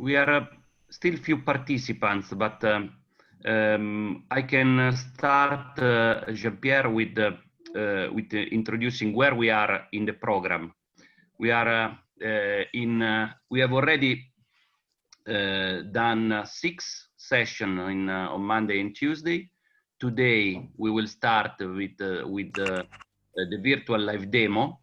we are still few participants, but I can start, Jean-Pierre, with introducing where we are in the program. We are we have already done 6 sessions on Monday and Tuesday. Today we will start with the virtual live demo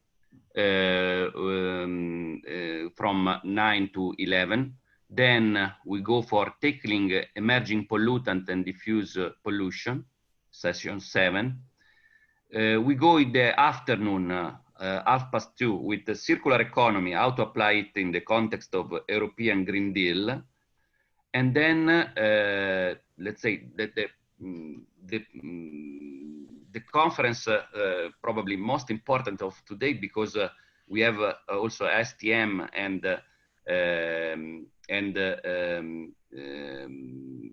from 9 to 11. Then we go for tackling emerging pollutant and diffuse pollution, session 7. We go in the afternoon, 2:30, with the circular economy, how to apply it in the context of European Green Deal. And then, let's say that the conference probably most important of today, because we have also STM and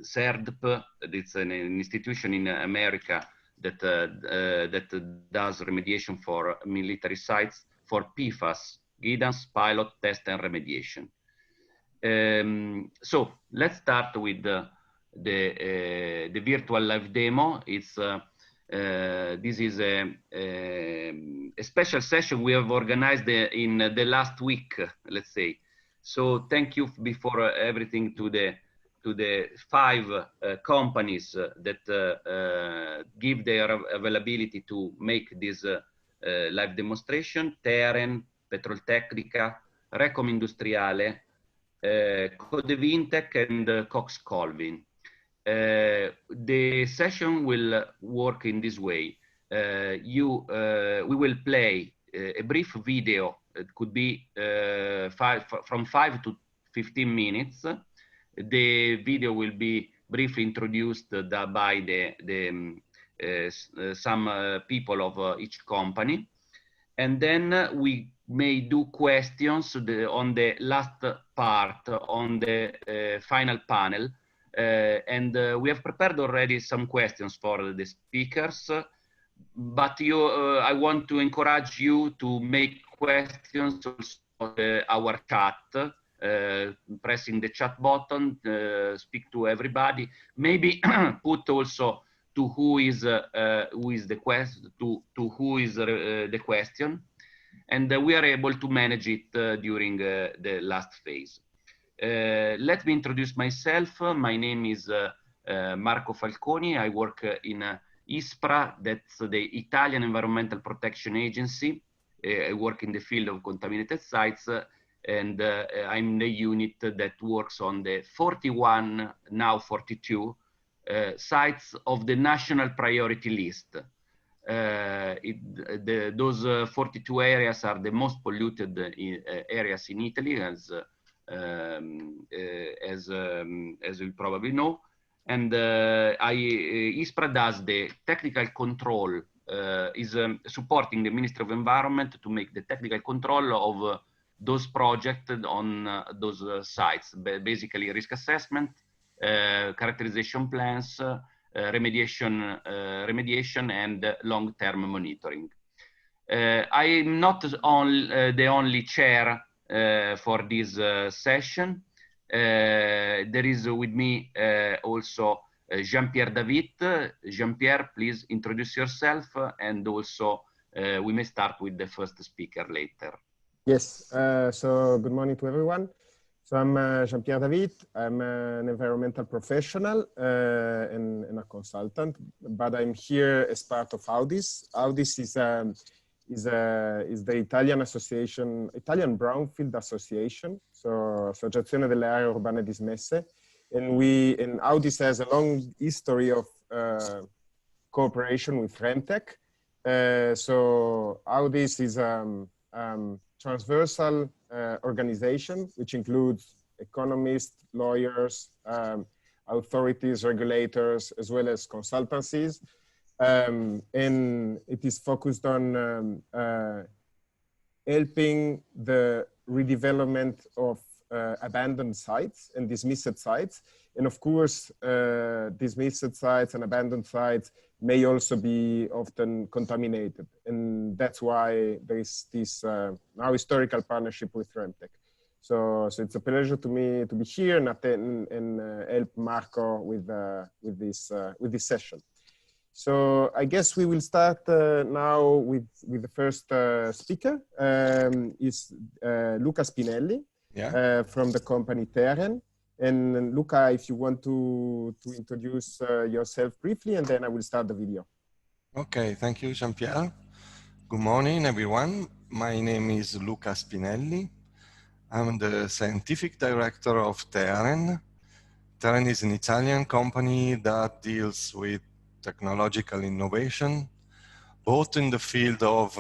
CERDP. It's an institution in America that does remediation for military sites for PFAS, guidance, pilot, test, and remediation. So let's start with the virtual live demo. It's this is a special session we have organized in the last week, let's say. So thank you before everything to the 5 companies that give their availability to make this live demonstration: Teren, Petroltecnica, Recom Industriale, Codevintec, and Cox Colvin. The session will work in this way. We will play a brief video. It could be from 5 to 15 minutes. The video will be briefly introduced by some people of each company. And then we may do questions on the last part, on the final panel. We have prepared already some questions for the speakers, but I want to encourage you to make questions also our chat, pressing the chat button, speak to everybody. Maybe put also to who is the question, and we are able to manage it during the last phase. Let me introduce myself. My name is Marco Falconi. I work in ISPRA, that's the Italian Environmental Protection Agency. I work in the field of contaminated sites, and I'm the unit that works on the 41, now 42, sites of the national priority list. Those 42 areas are the most polluted areas in Italy, as you probably know. And ISPRA does the technical control, is supporting the Ministry of Environment to make the technical control of those projects on those sites, basically risk assessment, characterization plans, remediation and long-term monitoring. I am not the only chair for this session. There is with me also Jean-Pierre David. Jean-Pierre, please introduce yourself, and also we may start with the first speaker later. Yes, so good morning to everyone. So I'm Jean-Pierre David. I'm an environmental professional and a consultant, but I'm here as part of AUDIS. AUDIS is the Italian association, Italian Brownfield Association, so Associazione delle Aree Urbane Dismesse. And AUDIS has a long history of cooperation with Remtech. So AUDIS is transversal organization, which includes economists, lawyers, authorities, regulators, as well as consultancies. And it is focused on helping the redevelopment of abandoned sites and dismissed sites. And of course, dismissed sites and abandoned sites may also be often contaminated. And that's why there is this now historical partnership with Remtech. So it's a pleasure to me to be here and help Marco with this session. So I guess we will start now with the first speaker. Is Luca Spinelli from the company Terren. And Luca, if you want to introduce yourself briefly, and then I will start the video. Okay, thank you, Jean-Pierre. Good morning, everyone. My name is Luca Spinelli. I'm the scientific director of Terren. Terren is an Italian company that deals with technological innovation, both in the field of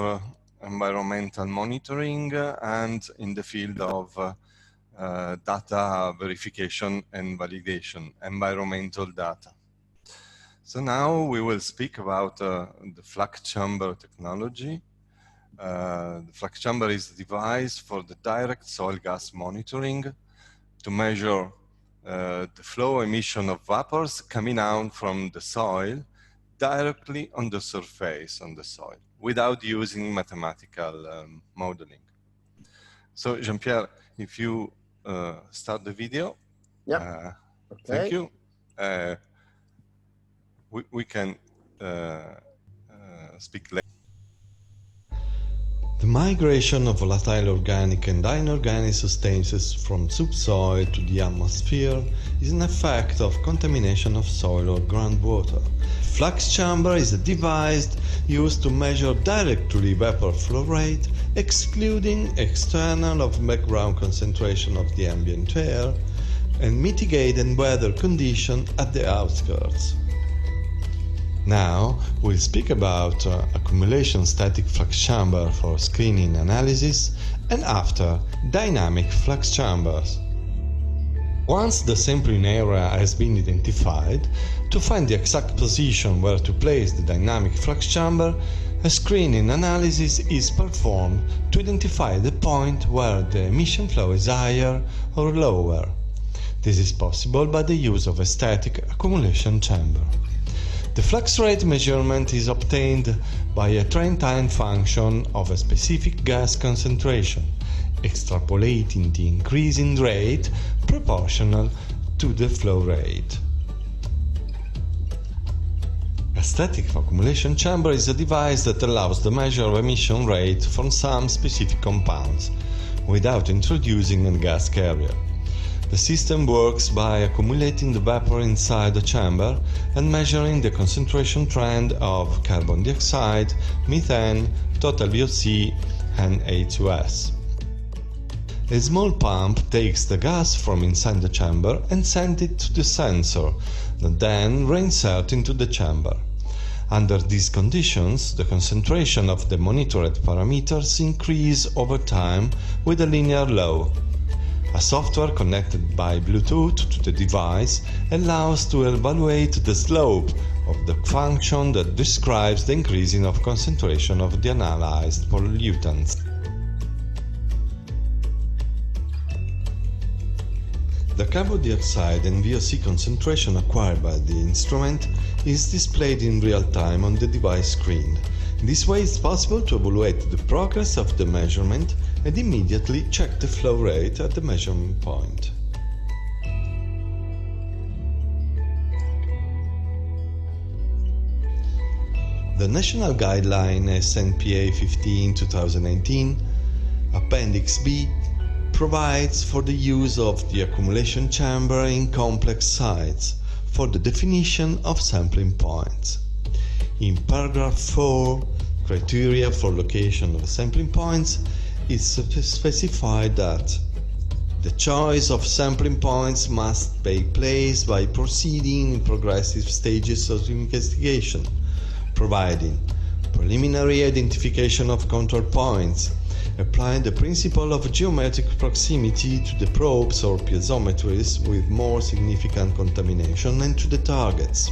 environmental monitoring and in the field of data verification and validation, environmental data. So now we will speak about the flux chamber technology. The flux chamber is a device for the direct soil gas monitoring to measure the flow emission of vapors coming out from the soil directly on the surface on the soil without using mathematical modeling. So Jean-Pierre, if you start the video. Yeah. Okay. Thank you. We can speak later. The migration of volatile organic and inorganic substances from subsoil to the atmosphere is an effect of contamination of soil or groundwater. Flux chamber is a device used to measure directly vapor flow rate, excluding external of background concentration of the ambient air, and mitigate and weather conditions at the outskirts. Now we'll speak about accumulation static flux chamber for screening analysis, and after dynamic flux chambers. Once the sampling area has been identified, to find the exact position where to place the dynamic flux chamber, a screening analysis is performed to identify the point where the emission flow is higher or lower. This is possible by the use of a static accumulation chamber. The flux rate measurement is obtained by a train time function of a specific gas concentration, extrapolating the increasing rate proportional to the flow rate. A static accumulation chamber is a device that allows the measure of emission rate from some specific compounds, without introducing a gas carrier. The system works by accumulating the vapor inside the chamber and measuring the concentration trend of carbon dioxide, methane, total VOC, and H2S. A small pump takes the gas from inside the chamber and sends it to the sensor, that then reinserts into the chamber. Under these conditions, the concentration of the monitored parameters increase over time with a linear law. A software connected by Bluetooth to the device allows to evaluate the slope of the function that describes the increasing of concentration of the analyzed pollutants. The carbon dioxide and VOC concentration acquired by the instrument is displayed in real time on the device screen. In this way, it's possible to evaluate the progress of the measurement and immediately check the flow rate at the measurement point. The National Guideline SNPA 15/2019, Appendix B, provides for the use of the accumulation chamber in complex sites for the definition of sampling points. In paragraph 4, criteria for location of sampling points, is specified that the choice of sampling points must take place by proceeding in progressive stages of investigation, providing preliminary identification of control points, applying the principle of geometric proximity to the probes or piezometers with more significant contamination and to the targets,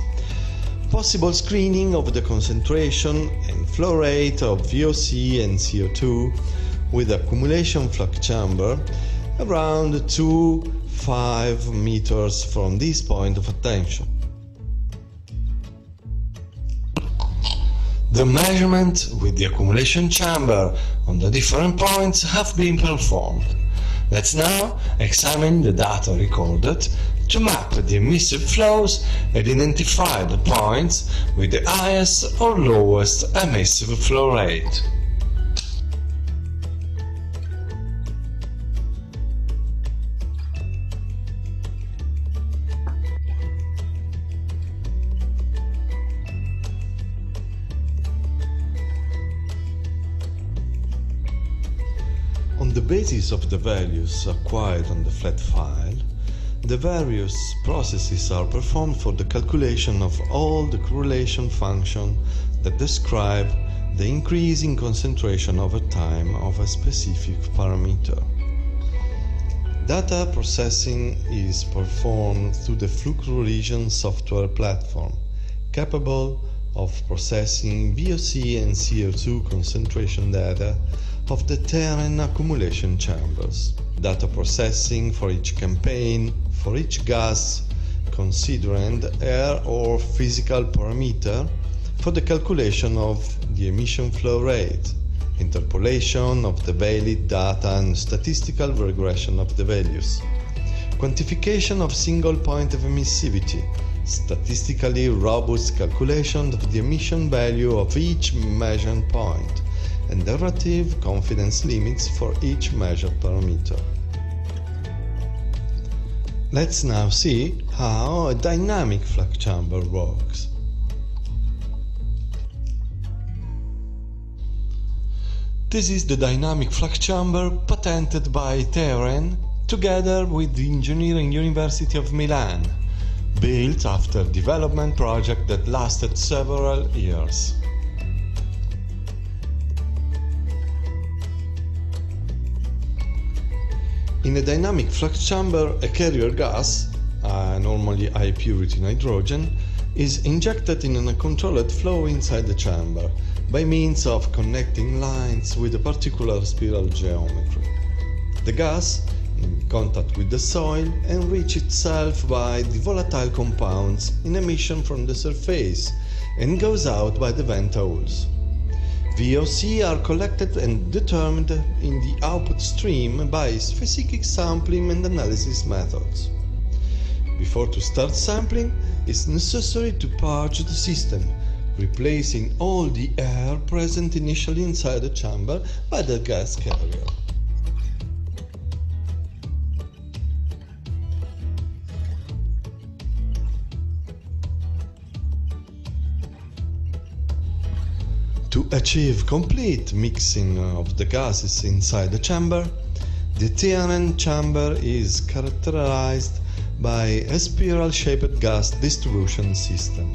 possible screening of the concentration and flow rate of VOC and CO2 with accumulation flux chamber around 2-5 meters from this point of attention. The measurement with the accumulation chamber on the different points have been performed. Let's now examine the data recorded to map the emissive flows and identify the points with the highest or lowest emissive flow rate. On the basis of the values acquired on the flat file, the various processes are performed for the calculation of all the correlation functions that describe the increasing concentration over time of a specific parameter. Data processing is performed through the FluxRegion software platform, capable of processing VOC and CO2 concentration data of the terrain accumulation chambers. Data processing for each campaign, for each gas, considering air or physical parameter, for the calculation of the emission flow rate, interpolation of the valid data and statistical regression of the values, quantification of single point of emissivity, statistically robust calculation of the emission value of each measured point, and the relative confidence limits for each measured parameter. Let's now see how a dynamic flux chamber works. This is the dynamic flux chamber patented by Terren together with the Engineering University of Milan, built after a development project that lasted several years. In a dynamic flux chamber, a carrier gas, normally high purity nitrogen, is injected in a controlled flow inside the chamber by means of connecting lines with a particular spiral geometry. The gas, in contact with the soil, enriches itself by the volatile compounds in emission from the surface and goes out by the vent holes. VOC are collected and determined in the output stream by specific sampling and analysis methods. Before to start sampling, it's necessary to purge the system, replacing all the air present initially inside the chamber by the gas carrier. To achieve complete mixing of the gases inside the chamber, the Terren chamber is characterized by a spiral-shaped gas distribution system.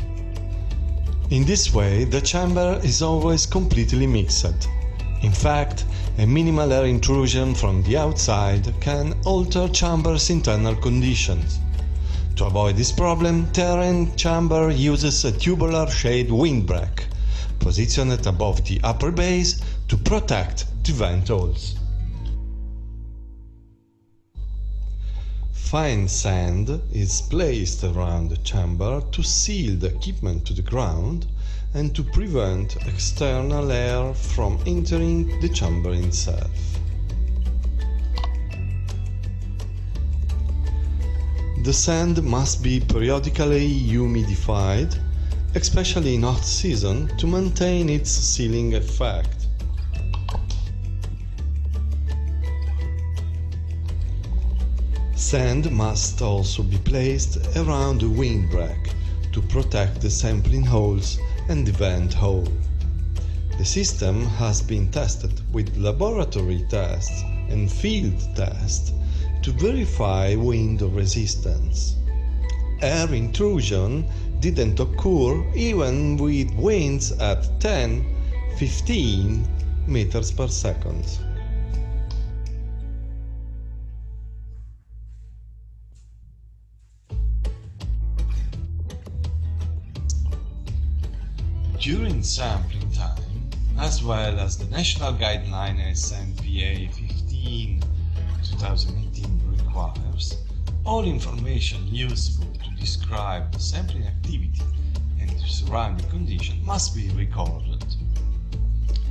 In this way, the chamber is always completely mixed. In fact, a minimal air intrusion from the outside can alter chamber's internal conditions. To avoid this problem, Terren chamber uses a tubular-shaped windbreak, positioned above the upper base to protect the vent holes. Fine sand is placed around the chamber to seal the equipment to the ground and to prevent external air from entering the chamber itself. The sand must be periodically humidified, especially in hot season, to maintain its sealing effect. Sand must also be placed around the windbreak to protect the sampling holes and the vent hole. The system has been tested with laboratory tests and field tests to verify wind resistance. Air intrusion didn't occur even with winds at 10-15 meters per second. During sampling time, as well as the national guideline SMPA 15/2018 requires, all information useful to describe the sampling activity and the surrounding condition must be recorded.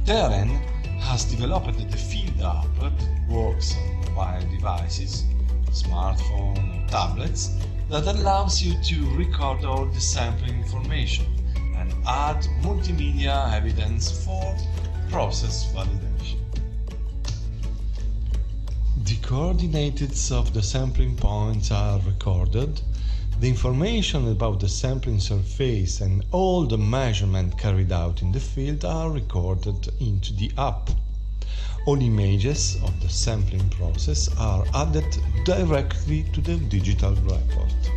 Terren has developed the field app that works on mobile devices, smartphone or tablets, that allows you to record all the sampling information and add multimedia evidence for process validation. The coordinates of the sampling points are recorded. The information about the sampling surface and all the measurements carried out in the field are recorded into the app. All images of the sampling process are added directly to the digital report.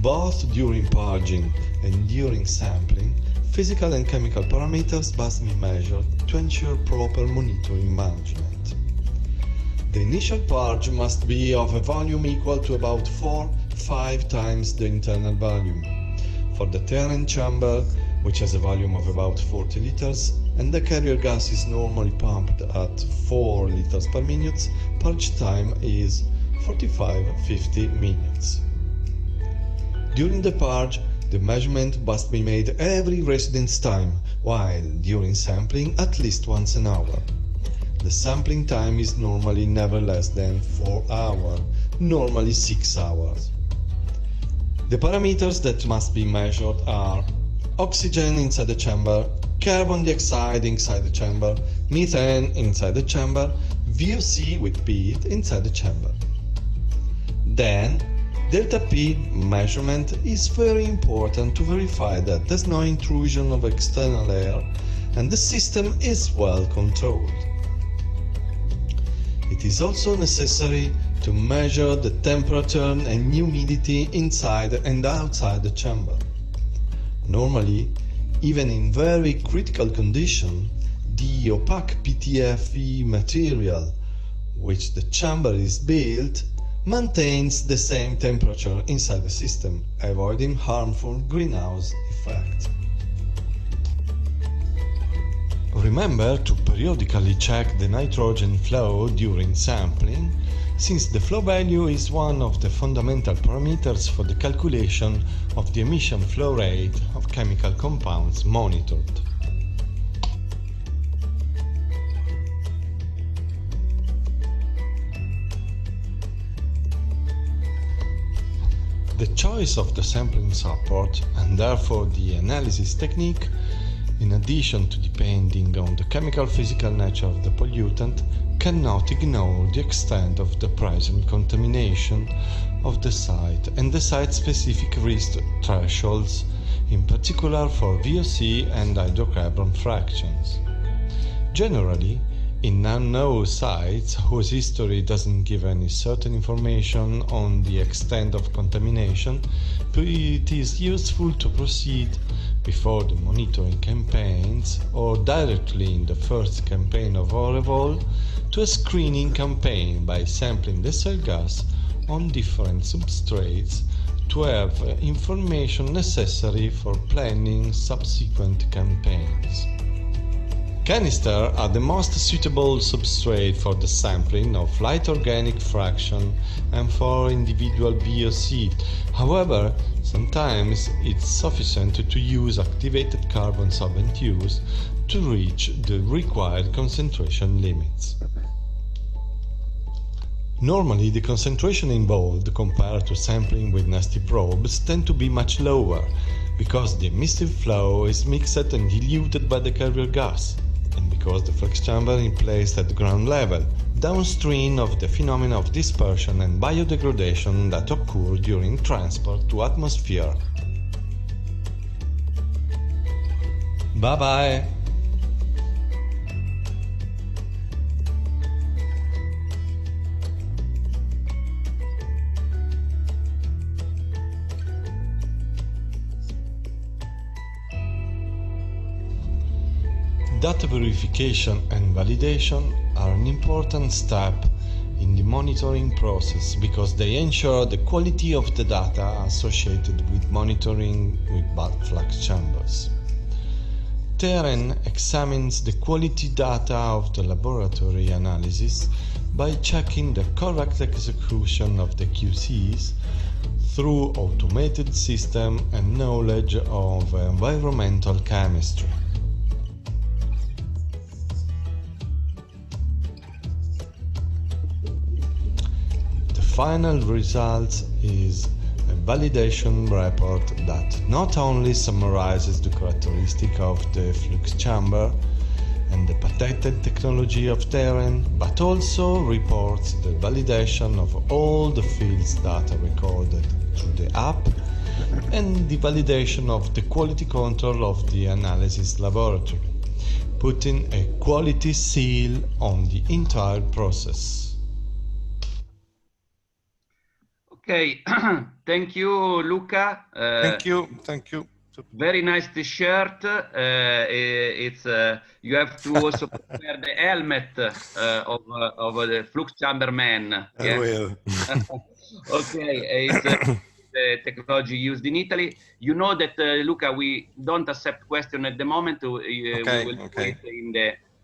Both during purging and during sampling, physical and chemical parameters must be measured to ensure proper monitoring management. The initial purge must be of a volume equal to about 4-5 times the internal volume. For the Terran chamber, which has a volume of about 40 liters, and the carrier gas is normally pumped at 4 liters per minute, purge time is 45-50 minutes. During the purge, the measurement must be made every residence time, while during sampling at least once an hour. The sampling time is normally never less than 4 hours, normally 6 hours. The parameters that must be measured are oxygen inside the chamber, carbon dioxide inside the chamber, methane inside the chamber, VOC with peat inside the chamber. Then, delta P measurement is very important to verify that there's no intrusion of external air and the system is well controlled. It is also necessary to measure the temperature and humidity inside and outside the chamber. Normally, even in very critical condition, the opaque PTFE material, which the chamber is built, maintains the same temperature inside the system, avoiding harmful greenhouse effect. Remember to periodically check the nitrogen flow during sampling, since the flow value is one of the fundamental parameters for the calculation of the emission flow rate of chemical compounds monitored. The choice of the sampling support, and therefore the analysis technique, in addition to depending on the chemical-physical nature of the pollutant, cannot ignore the extent of the present contamination of the site and the site-specific risk thresholds, in particular for VOC and hydrocarbon fractions. Generally, in unknown sites whose history doesn't give any certain information on the extent of contamination, it is useful to proceed before the monitoring campaigns or directly in the first campaign of overall to a screening campaign by sampling the soil gas on different substrates to have information necessary for planning subsequent campaigns. Canister are the most suitable substrate for the sampling of light organic fraction and for individual VOC. However, sometimes it's sufficient to use activated carbon solvent use to reach the required concentration limits. Normally, the concentration involved compared to sampling with nasty probes tend to be much lower, because the emissive flow is mixed and diluted by the carrier gas, and because the flux chamber is placed at ground level, downstream of the phenomena of dispersion and biodegradation that occur during transport to atmosphere. Bye bye! Data verification and validation are an important step in the monitoring process because they ensure the quality of the data associated with monitoring with bulk flux chambers. Terran examines the quality data of the laboratory analysis by checking the correct execution of the QCs through automated system and knowledge of environmental chemistry. The final result is a validation report that not only summarizes the characteristics of the flux chamber and the patented technology of Terran, but also reports the validation of all the fields data recorded through the app and the validation of the quality control of the analysis laboratory, putting a quality seal on the entire process. Okay, thank you, Luca. Thank you. Very nice t-shirt. It's you have to also wear the helmet of the flux chamber man. I will. Okay, it's the technology used in Italy. You know that, Luca, we don't accept questions at the moment. We will wait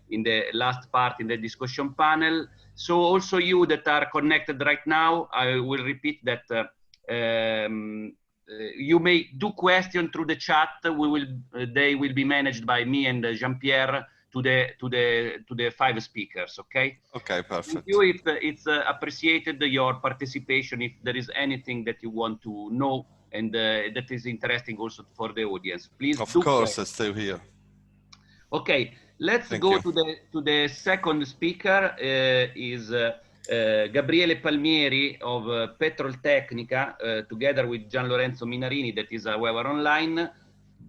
in the last part in the discussion panel. So also you that are connected right now, I will repeat that you may do questions through the chat. They will be managed by me and Jean-Pierre to the 5 speakers. Okay. Okay, perfect. Thank you. It's appreciated your participation. If there is anything that you want to know and that is interesting also for the audience, please. Of course, I'm still here. Okay, let's go to the second speaker. Is Gabriele Palmieri of Petroltecnica, together with Gian Lorenzo Minarini, that is however online.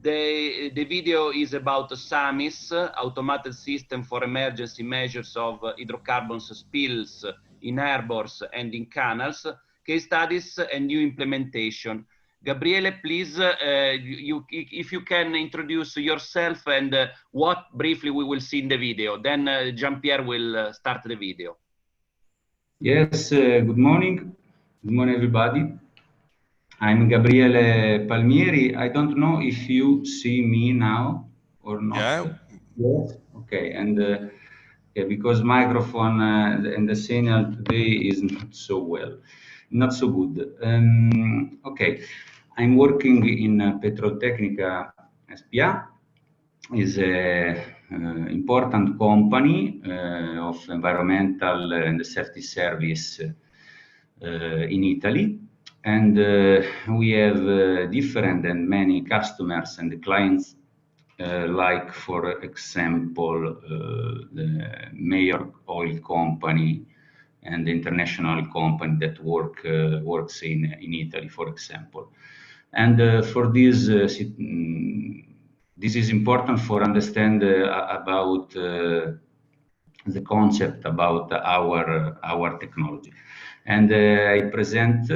The video is about SAMIS, automated system for emergency measures of hydrocarbons spills in harbors and in canals, case studies and new implementation. Gabriele, please, if you can introduce yourself and what briefly we will see in the video. Then Jean-Pierre will start the video. Yes, good morning. Good morning, everybody. I'm Gabriele Palmieri. I don't know if you see me now or not. Yeah. Yes. Okay, and because microphone and the signal today is not so good. Okay, I'm working in Petroltecnica SPA. Is a important company of environmental and safety service in Italy. And we have different and many customers and clients, like, for example, the Mayor Oil Company and the international company that works in Italy, for example. And for this, this is important for understand about the concept about our technology. And I present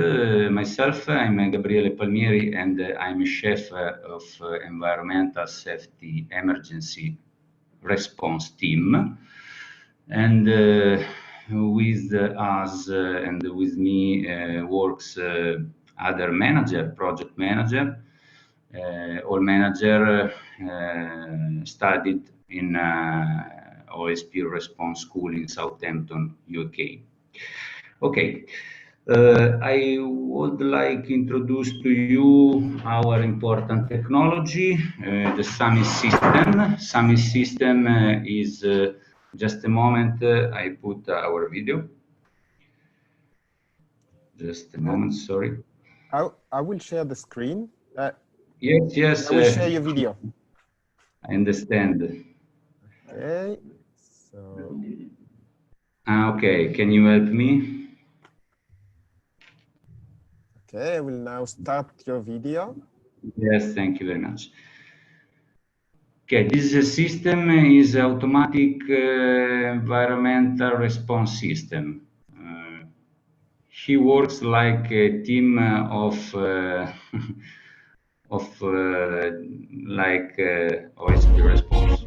myself. I'm Gabriele Palmieri, and I'm a chef of environmental safety emergency response team. And with us and with me works other manager, project manager, all manager studied in OSP response school in Southampton, UK. Okay, I would like to introduce to you our important technology, the SAMIS system. SAMIS system is, just a moment, I put our video. Just a moment, sorry. I will share the screen. Yes. I will share your video. I understand. Okay, so. Okay, can you help me? Okay, I will now start your video. Yes, thank you very much. Okay, this system is automatic environmental response system. He works like a team of like OSP response.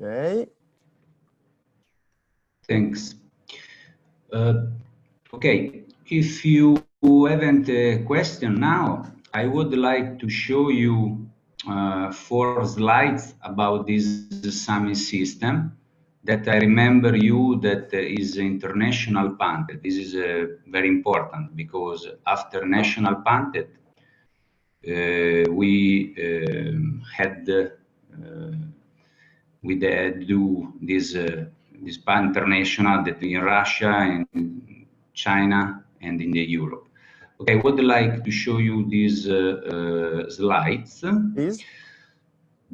Okay. Thanks. Okay, if you haven't a question now, I would like to show you 4 slides about this SAMIS system that I remember you that is international patented. This is very important because after national patent, we had do this this international that in Russia and China and in the Europe. Okay, I would like to show you these slides. Please.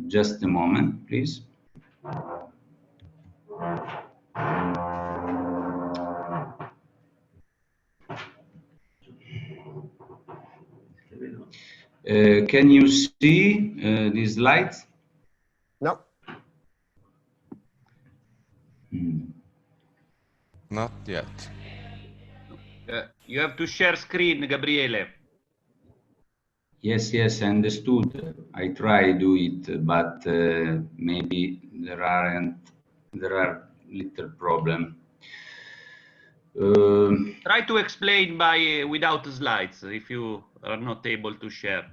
Just a moment, please. Can you see these slides? No. Not yet. You have to share screen, Gabriele. Yes, yes, understood. I try do it, but maybe there are little problem. Try to explain by without slides if you are not able to share.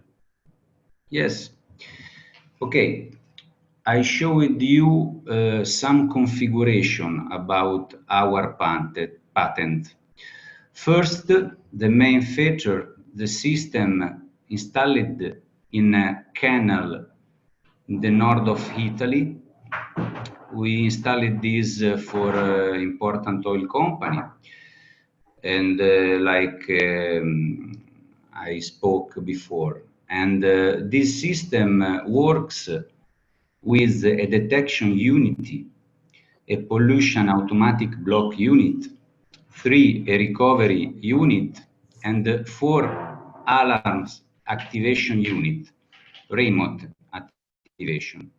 Yes. Okay. I showed you some configuration about our patent. First, the main feature, the system installed in a canal in the north of Italy. We installed this for important oil company. And I spoke before. And this system works with a detection unit, a pollution automatic block unit, 3 a recovery unit, and 4 alarms activation unit, remote activation.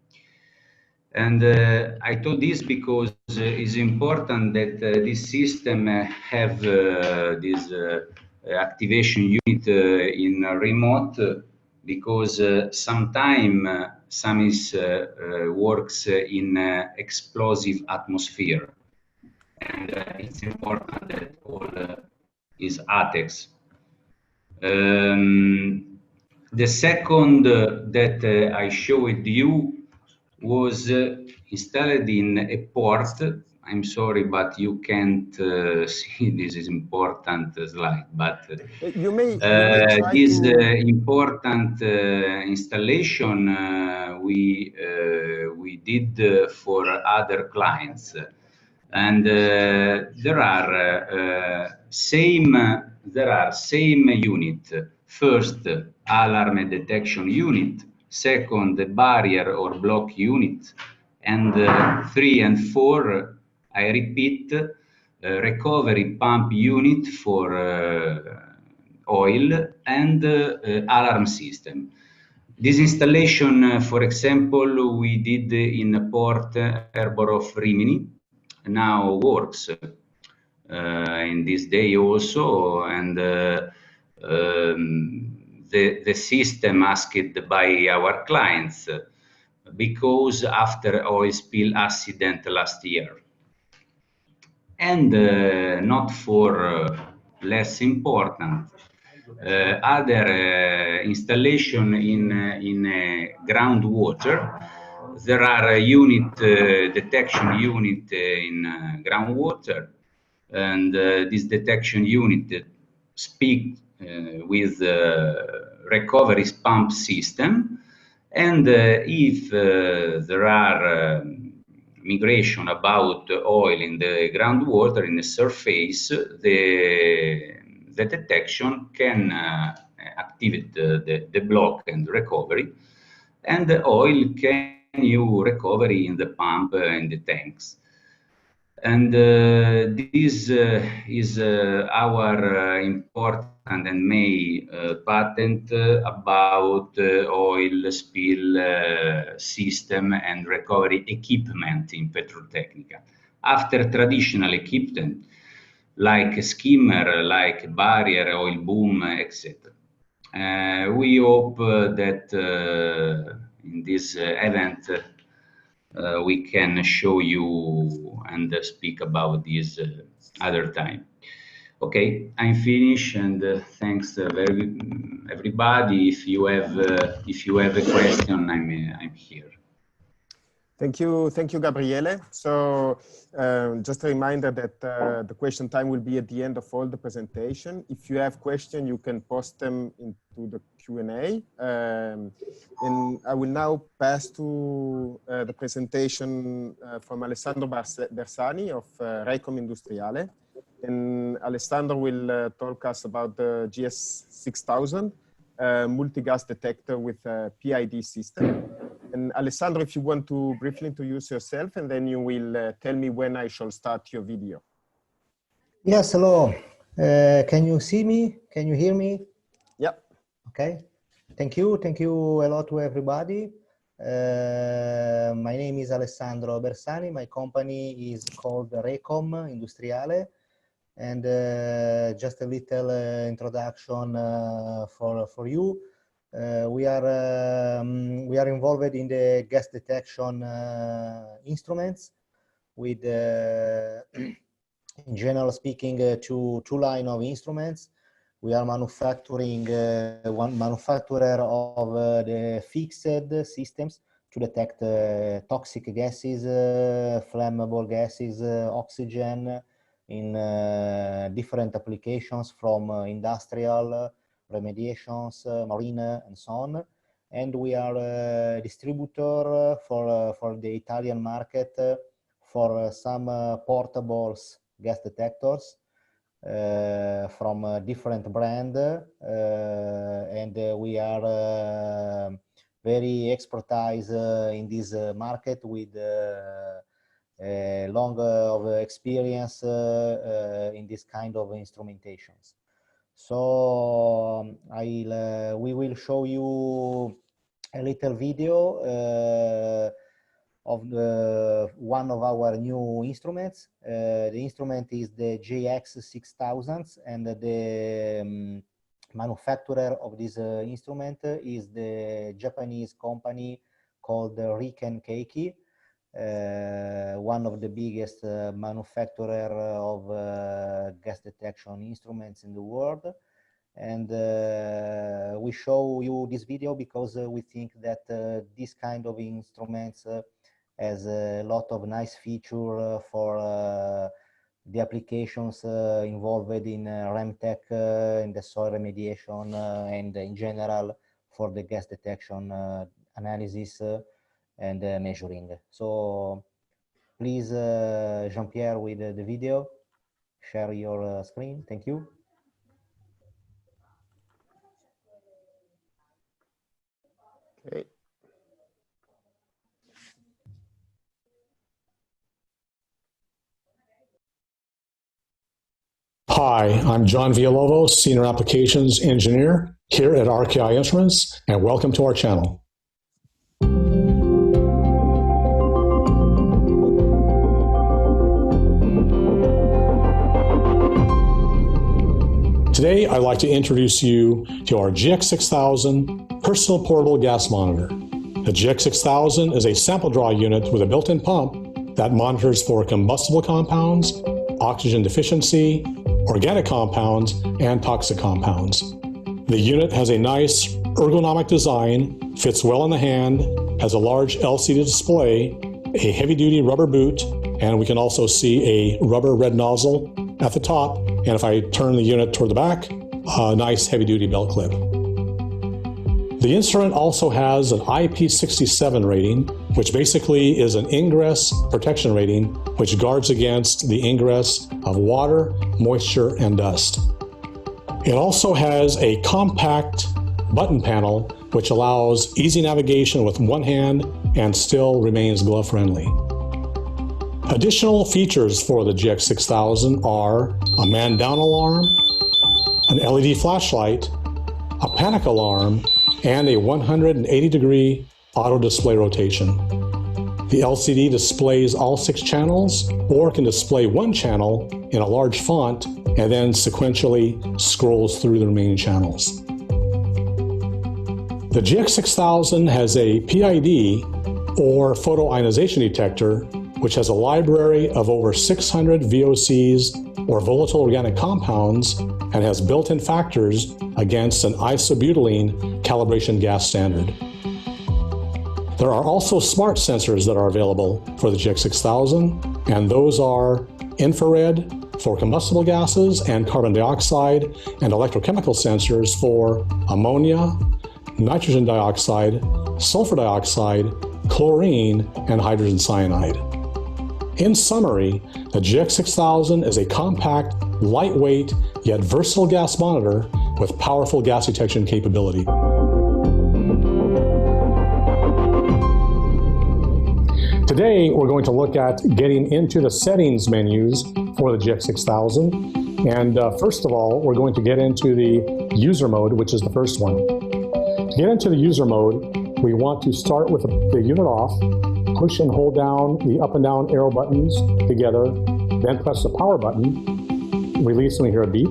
And I told this because it's important that this system have this activation unit in remote because sometimes SAMIS works in explosive atmosphere, and it's important that all is ATEX. The second that I showed you was installed in a port. I'm sorry, but you can't see this is important slide. But you may try this to... important installation we did for other clients, and there are same unit. First, alarm and detection unit. Second, the barrier or block unit, and 3 and 4, I repeat, recovery pump unit for oil and alarm system. This installation, for example, we did in Port Harbor of Rimini, now works in this day also, and the system asked by our clients because after oil spill accident last year. And not for less important, other installation in groundwater. There are unit detection unit in groundwater, and this detection unit speak with recovery pump system, and if there are migration about oil in the groundwater, in the surface, the detection can activate the block and recovery, and the oil can you recovery in the pump and the tanks. And this is our important and main patent about oil spill system and recovery equipment in Petrotecnica. After traditional equipment like skimmer, like barrier, oil boom, etc. We hope that in this event we can show you and speak about this other time. Okay, I'm finished, and thanks everybody. If you have a question, I'm here. Thank you, Gabriele. So just a reminder that the question time will be at the end of all the presentation. If you have questions, you can post them into the Q&A. And I will now pass to the presentation from Alessandro Bersani of Recom Industriale. And Alessandro will talk us about the GX6000 multi-gas detector with a PID system. And Alessandro, if you want to briefly introduce yourself, and then you will tell me when I shall start your video. Yes, hello. Can you see me? Can you hear me? Yep. Okay. Thank you. Thank you a lot to everybody. My name is Alessandro Bersani. My company is called Recom Industriale. And just a little introduction for you. We are involved in the gas detection instruments with, in general speaking, two line of instruments. We are manufacturing one manufacturer of the fixed systems to detect toxic gases, flammable gases, oxygen in different applications from industrial, remediations, marine, and so on. And we are a distributor for the Italian market for some portables gas detectors from different brand, and we are very expertise in this market with long of experience in this kind of instrumentations. So we will show you a little video of one of our new instruments. The instrument is the GX6000, and the manufacturer of this instrument is the Japanese company called Riken Keiki, one of the biggest manufacturer of gas detection instruments in the world. And we show you this video because we think that this kind of instruments has a lot of nice feature for the applications involved in REMTech, in the soil remediation, and in general for the gas detection analysis and measuring. So please, Jean-Pierre, with the video, share your screen. Thank you. Okay. Hi, I'm John Villalobos, Senior Applications Engineer here at RKI Instruments, and welcome to our channel. Today, I'd like to introduce you to our GX6000 Personal Portable Gas Monitor. The GX6000 is a sample draw unit with a built-in pump that monitors for combustible compounds, oxygen deficiency, organic compounds, and toxic compounds. The unit has a nice ergonomic design, fits well in the hand, has a large LCD display, a heavy-duty rubber boot, and we can also see a rubber red nozzle at the top, and if I turn the unit toward the back, a nice heavy-duty belt clip. The instrument also has an IP67 rating, which basically is an ingress protection rating, which guards against the ingress of water, moisture, and dust. It also has a compact button panel, which allows easy navigation with one hand and still remains glove-friendly. Additional features for the GX6000 are a man-down alarm, an LED flashlight, a panic alarm, and a 180-degree auto display rotation. The LCD displays all 6 channels, or can display one channel in a large font and then sequentially scrolls through the remaining channels. The GX6000 has a PID, or photoionization detector, which has a library of over 600 VOCs or volatile organic compounds and has built-in factors against an isobutylene calibration gas standard. There are also smart sensors that are available for the GX6000, and those are infrared for combustible gases and carbon dioxide, and electrochemical sensors for ammonia, nitrogen dioxide, sulfur dioxide, chlorine, and hydrogen cyanide. In summary, the GX6000 is a compact, lightweight, yet versatile gas monitor with powerful gas detection capability. Today, we're going to look at getting into the settings menus for the GX6000. And first of all, we're going to get into the user mode, which is the first one. To get into the user mode, we want to start with the unit off, push and hold down the up and down arrow buttons together, then press the power button, release when we hear a beep.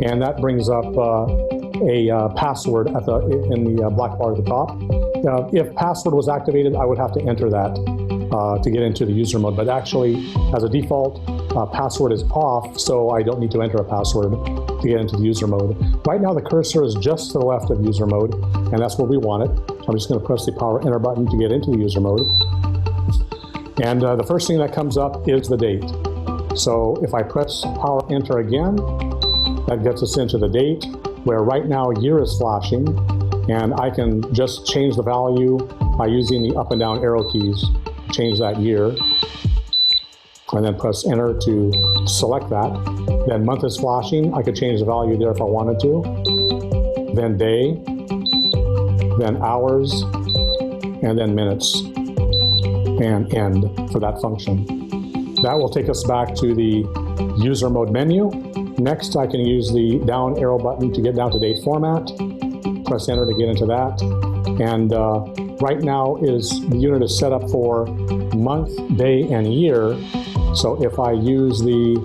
And that brings up a password in the black bar at the top. If password was activated, I would have to enter that to get into the user mode. But actually, as a default, password is off, so I don't need to enter a password to get into the user mode. Right now, the cursor is just to the left of user mode, and that's where we want it. So I'm just going to press the power enter button to get into the user mode. And the first thing that comes up is the date. So if I press power enter again, that gets us into the date, where right now year is flashing, and I can just change the value by using the up and down arrow keys, change that year, and then press enter to select that. Then month is flashing, I could change the value there if I wanted to. Then day, then hours, and then minutes, and end for that function. That will take us back to the user mode menu. Next, I can use the down arrow button to get down to date format. Press enter to get into that. And right now the unit is set up for month, day, and year. So if I use the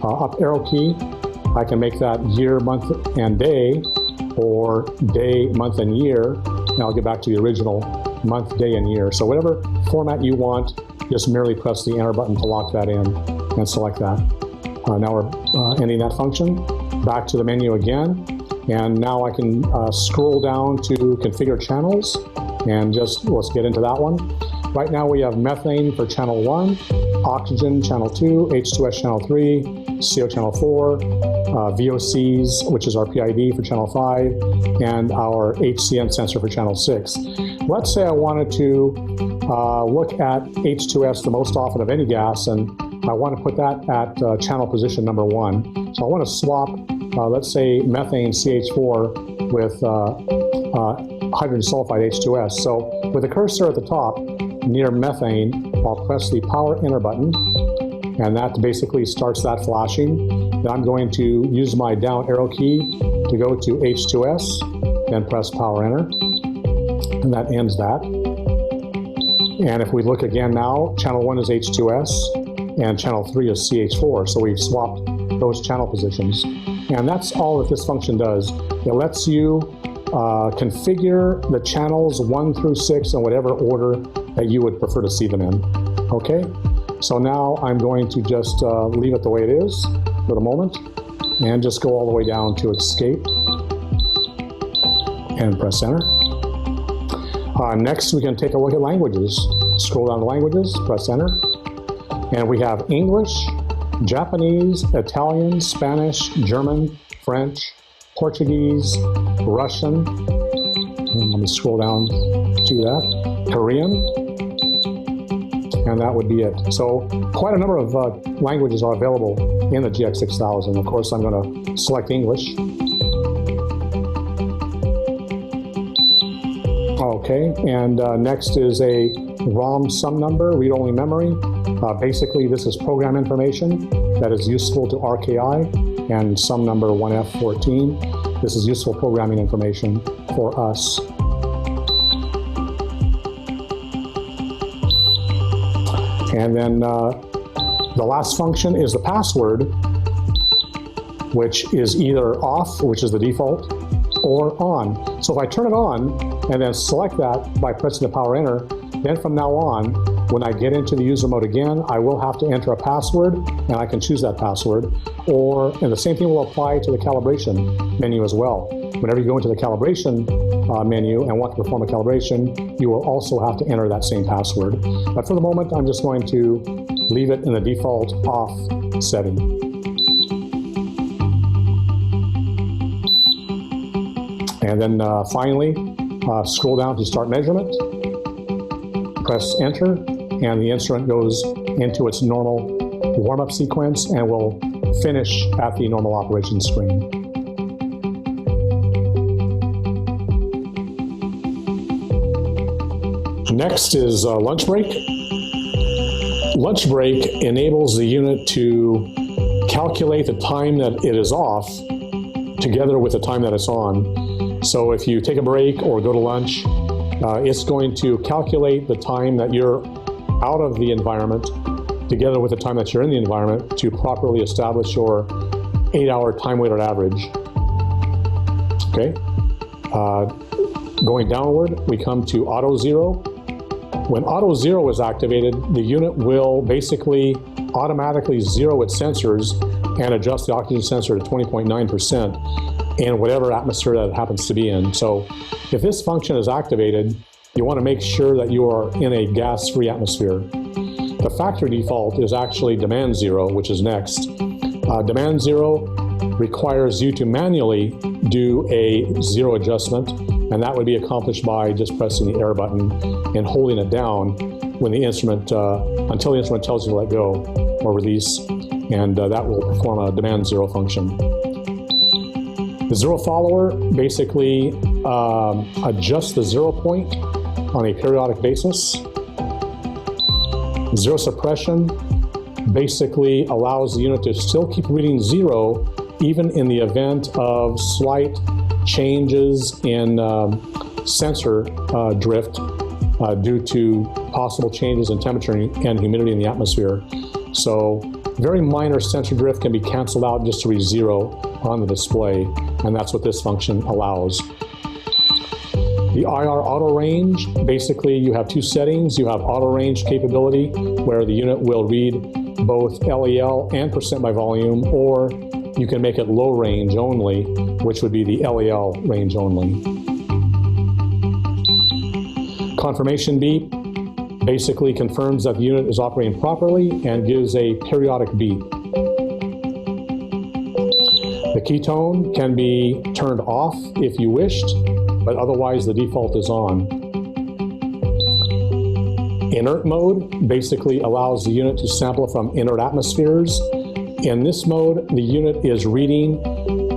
up arrow key, I can make that year, month, and day, or day, month, and year. Now I'll get back to the original month, day, and year. So whatever format you want, just merely press the enter button to lock that in and select that. Now we're ending that function. Back to the menu again. And now I can scroll down to configure channels, and let's get into that one. Right now we have methane for channel 1, oxygen channel 2, H2S channel 3, CO channel 4, VOCs, which is our PID for channel 5, and our HCN sensor for channel 6. Let's say I wanted to look at H2S the most often of any gas, and I want to put that at channel position number 1. So I want to swap, let's say, methane CH4 with hydrogen sulfide H2S. So with the cursor at the top near methane, I'll press the power enter button, and that basically starts that flashing. Then I'm going to use my down arrow key to go to H2S, then press power enter, and that ends that. And if we look again now, channel 1 is H2S, and channel 3 is CH4, so we've swapped those channel positions. And that's all that this function does. It lets you configure the channels 1 through 6 in whatever order that you would prefer to see them in. Okay, so now I'm going to just leave it the way it is for the moment, and just go all the way down to escape, and press enter. Next, we can take a look at languages. Scroll down to languages, press enter, and we have English, Japanese, Italian, Spanish, German, French, Portuguese, Russian, and let me scroll down to that, Korean, and that would be it. So quite a number of languages are available in the GX6000. Of course, I'm going to select English. Okay, and next is a ROM sum number, read-only memory. Basically, this is program information that is useful to RKI, and sum number 1F14. This is useful programming information for us. And then the last function is the password, which is either off, which is the default, or on. So if I turn it on, and then select that by pressing the power enter. Then from now on, when I get into the user mode again, I will have to enter a password, and I can choose that password. And the same thing will apply to the calibration menu as well. Whenever you go into the calibration menu and want to perform a calibration, you will also have to enter that same password. But for the moment, I'm just going to leave it in the default off setting. And then finally, scroll down to start measurement, press enter, and the instrument goes into its normal warm-up sequence and will finish at the normal operation screen. Next is lunch break. Lunch break enables the unit to calculate the time that it is off together with the time that it's on. So if you take a break or go to lunch, it's going to calculate the time that you're out of the environment together with the time that you're in the environment to properly establish your 8-hour time-weighted average. Okay. Going downward, we come to auto zero. When auto zero is activated, the unit will basically automatically zero its sensors and adjust the oxygen sensor to 20.9% in whatever atmosphere that it happens to be in. So if this function is activated, you want to make sure that you are in a gas-free atmosphere. The factory default is actually demand zero, which is next. Demand zero requires you to manually do a zero adjustment, and that would be accomplished by just pressing the air button and holding it down when the instrument, until the instrument tells you to let go or release, and that will perform a demand zero function. The zero follower basically adjusts the 0 point on a periodic basis. Zero suppression basically allows the unit to still keep reading 0 even in the event of slight changes in sensor drift due to possible changes in temperature and humidity in the atmosphere. So very minor sensor drift can be canceled out just to read 0 on the display, and that's what this function allows. The IR auto range, basically you have two settings. You have auto range capability where the unit will read both LEL and percent by volume, or you can make it low range only, which would be the LEL range only. Confirmation beep basically confirms that the unit is operating properly and gives a periodic beep. The ketone can be turned off if you wished, but otherwise the default is on. Inert mode basically allows the unit to sample from inert atmospheres. In this mode, the unit is reading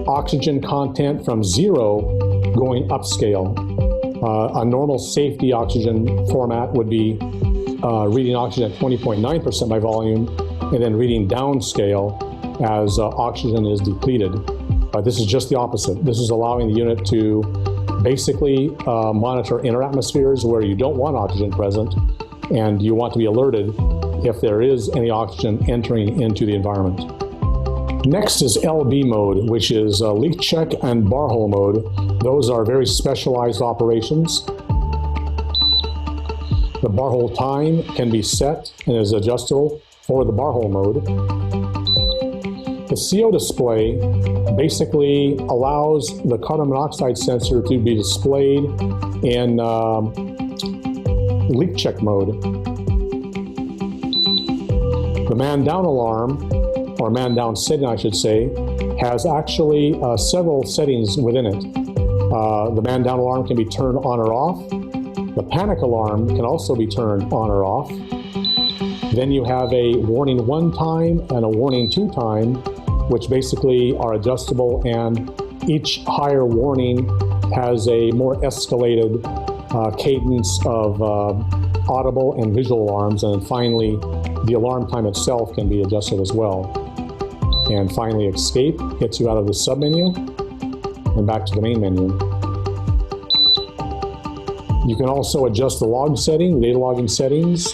oxygen content from 0 going upscale. A normal safety oxygen format would be reading oxygen at 20.9% by volume and then reading downscale as oxygen is depleted. But this is just the opposite. This is allowing the unit to basically monitor inner atmospheres where you don't want oxygen present, and you want to be alerted if there is any oxygen entering into the environment. Next is LB mode, which is leak check and bar hole mode. Those are very specialized operations. The bar hole time can be set and is adjustable for the bar hole mode. The CO display basically allows the carbon monoxide sensor to be displayed in leak check mode. The man down alarm, or man down setting I should say, has actually several settings within it. The man down alarm can be turned on or off. The panic alarm can also be turned on or off. Then you have a warning 1 time and a warning 2 time, which basically are adjustable, and each higher warning has a more escalated cadence of audible and visual alarms, and then finally the alarm time itself can be adjusted as well. And finally escape gets you out of the submenu and back to the main menu. You can also adjust the log setting, data logging settings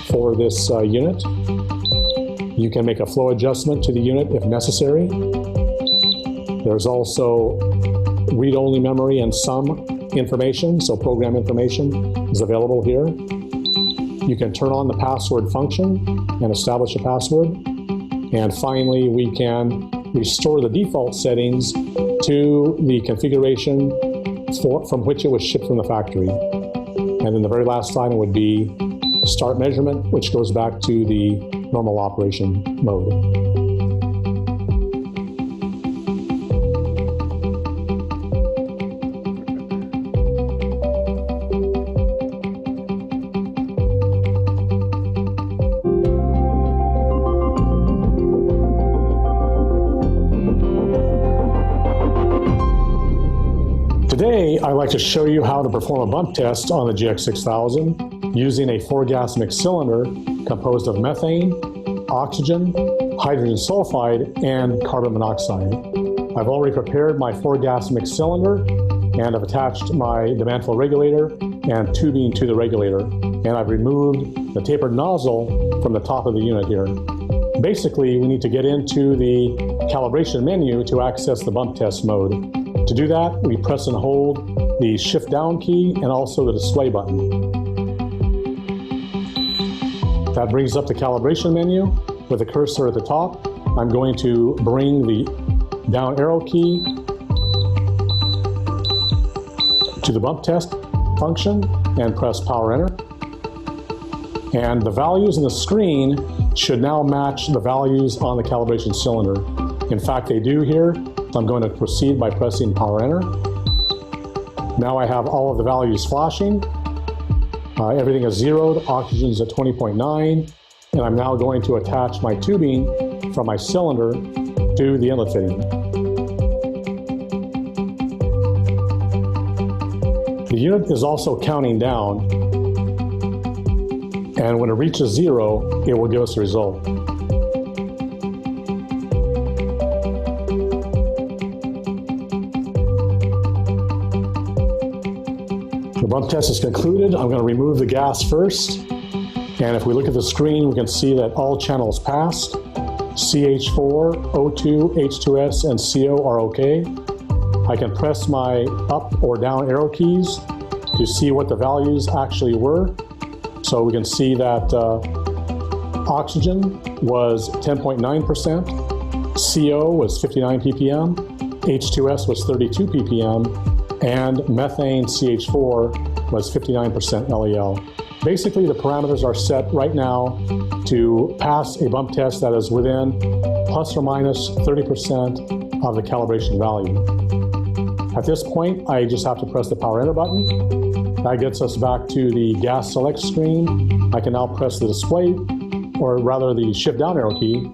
for this unit. You can make a flow adjustment to the unit if necessary. There's also read-only memory and some information, so program information is available here. You can turn on the password function and establish a password. And finally, we can restore the default settings to the configuration from which it was shipped from the factory. And then the very last item would be start measurement, which goes back to the normal operation mode. Today, I'd like to show you how to perform a bump test on the GX6000 using a 4-gas mixed cylinder composed of methane, oxygen, hydrogen sulfide, and carbon monoxide. I've already prepared my 4-gas mixed cylinder, and I've attached my demand flow regulator and tubing to the regulator, and I've removed the tapered nozzle from the top of the unit here. Basically, we need to get into the calibration menu to access the bump test mode. To do that, we press and hold the shift down key and also the display button. That brings up the calibration menu with the cursor at the top. I'm going to bring the down arrow key to the bump test function and press power enter. And the values in the screen should now match the values on the calibration cylinder. In fact, they do here. So I'm going to proceed by pressing power enter. Now I have all of the values flashing. Everything is zeroed, oxygen's at 20.9, and I'm now going to attach my tubing from my cylinder to the inlet fitting. The unit is also counting down, and when it reaches 0, it will give us a result. The bump test is concluded. I'm going to remove the gas first. And if we look at the screen, we can see that all channels passed. CH4, O2, H2S, and CO are okay. I can press my up or down arrow keys to see what the values actually were. So we can see that oxygen was 10.9%, CO was 59 ppm, H2S was 32 ppm, and methane CH4 was 59% LEL. Basically, the parameters are set right now to pass a bump test that is within plus or minus 30% of the calibration value. At this point, I just have to press the power enter button. That gets us back to the gas select screen. I can now press the display, or rather the shift down arrow key,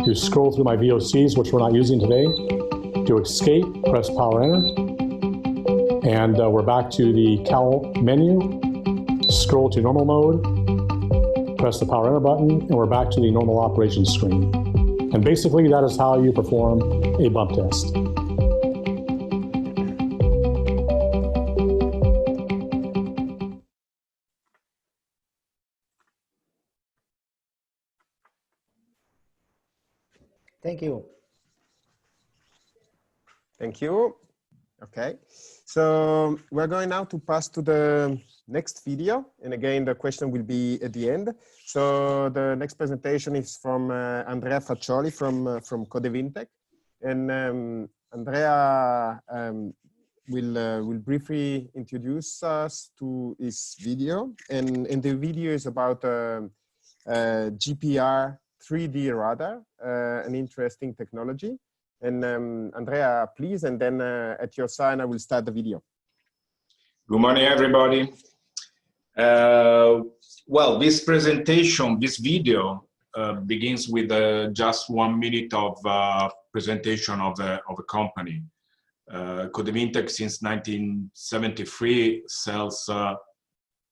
to scroll through my VOCs, which we're not using today. To escape, press power enter. And we're back to the cal menu. Scroll to normal mode, press the power enter button, and we're back to the normal operation screen. And basically, that is how you perform a bump test. Thank you. Thank you. Okay, so we're going now to pass to the next video. And again, the question will be at the end. So the next presentation is from Andrea Faccioli from Codevintech. And Andrea will briefly introduce us to his video. And the video is about GPR 3D radar, an interesting technology. And Andrea, please, and then at your sign, I will start the video. Good morning, everybody. Well, this presentation, this video begins with just 1 minute of presentation of a company. Codevintech, since 1973, sells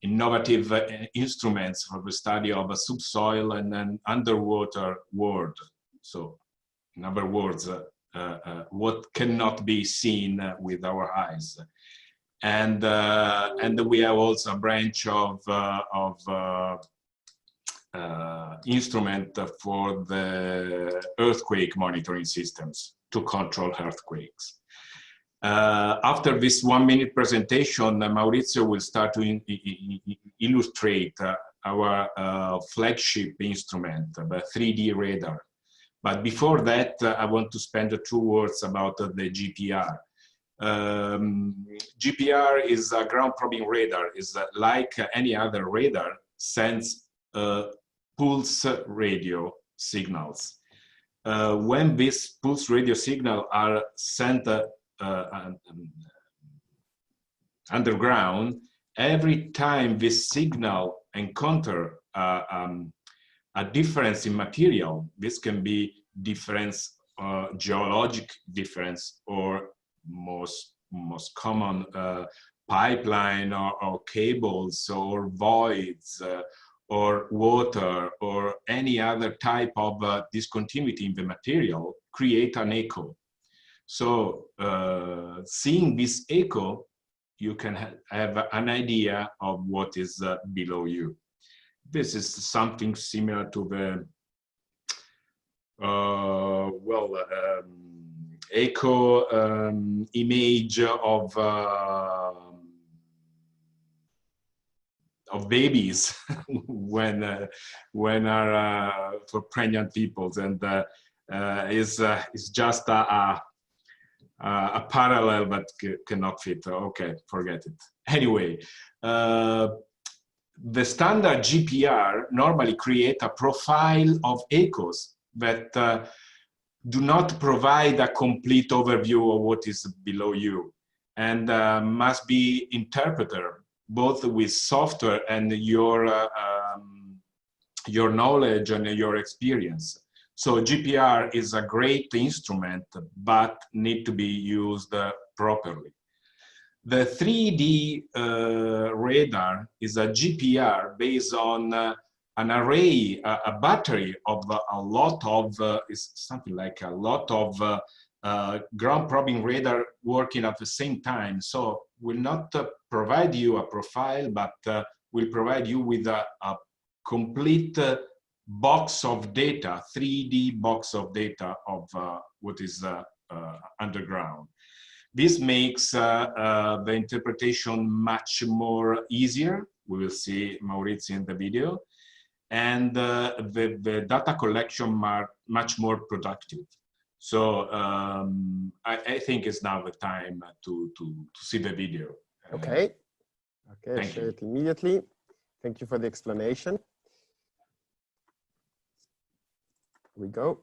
innovative instruments for the study of a subsoil and an underwater world. So, in other words, what cannot be seen with our eyes, and we have also a branch of instrument for the earthquake monitoring systems to control earthquakes. After this 1-minute presentation, Maurizio will start to illustrate our flagship instrument, the 3D radar. But before that, I want to spend 2 words about the GPR. GPR is a ground probing radar. Is like any other radar, sends pulse radio signals. When these pulse radio signals are sent underground, every time this signal encounter a difference in material, this can be difference, geologic difference, or most common pipeline or cables or voids or water or any other type of discontinuity in the material, create an echo. So seeing this echo, you can have an idea of what is below you. This is something similar to the echo image of babies when are for pregnant peoples, and is just a parallel but cannot fit. Okay, forget it. Anyway, the standard GPR normally create a profile of echoes that do not provide a complete overview of what is below you, and must be interpreted both with software and your knowledge and your experience. So GPR is a great instrument, but need to be used properly. The 3D radar is a GPR based on an array, a battery of a lot of, is something like a lot of ground probing radar working at the same time. So will not provide you a profile, but will provide you with a complete box of data, 3D box of data of what is underground. This makes the interpretation much more easier. We will see Maurizio in the video, and the data collection much more productive. So I think it's now the time to see the video. Okay. Okay, I'll share it immediately. Thank you for the explanation. Here we go.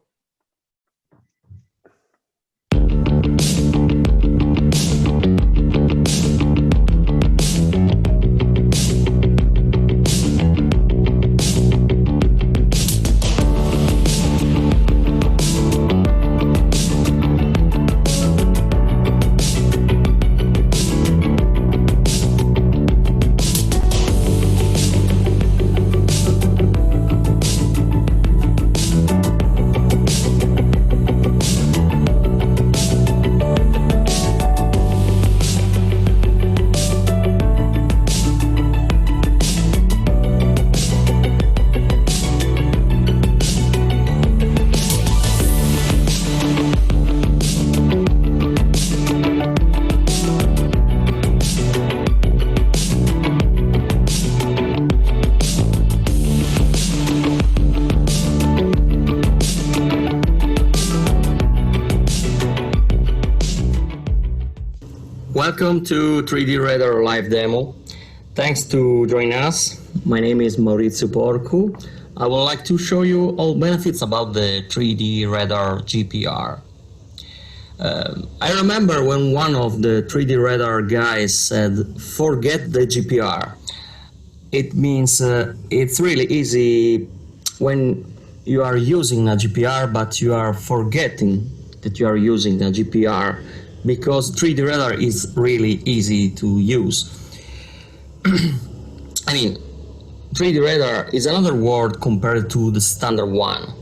Welcome to 3D Radar live demo. Thanks to join us. My name is Maurizio Porcu. I would like to show you all benefits about the 3D Radar GPR. I remember when one of the 3D Radar guys said, forget the GPR. It means it's really easy when you are using a GPR, but you are forgetting that you are using a GPR, because 3D radar is really easy to use. I mean, 3D radar is another word compared to the standard one,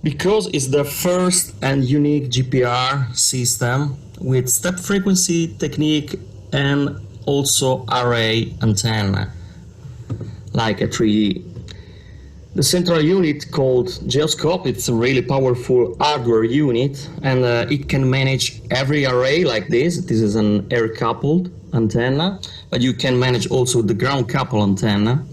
because it's the first and unique GPR system with step frequency technique and also array antenna, like a 3D. The central unit called Geoscope, it's a really powerful hardware unit, and it can manage every array like this. This is an air-coupled antenna, but you can manage also the ground-coupled antenna.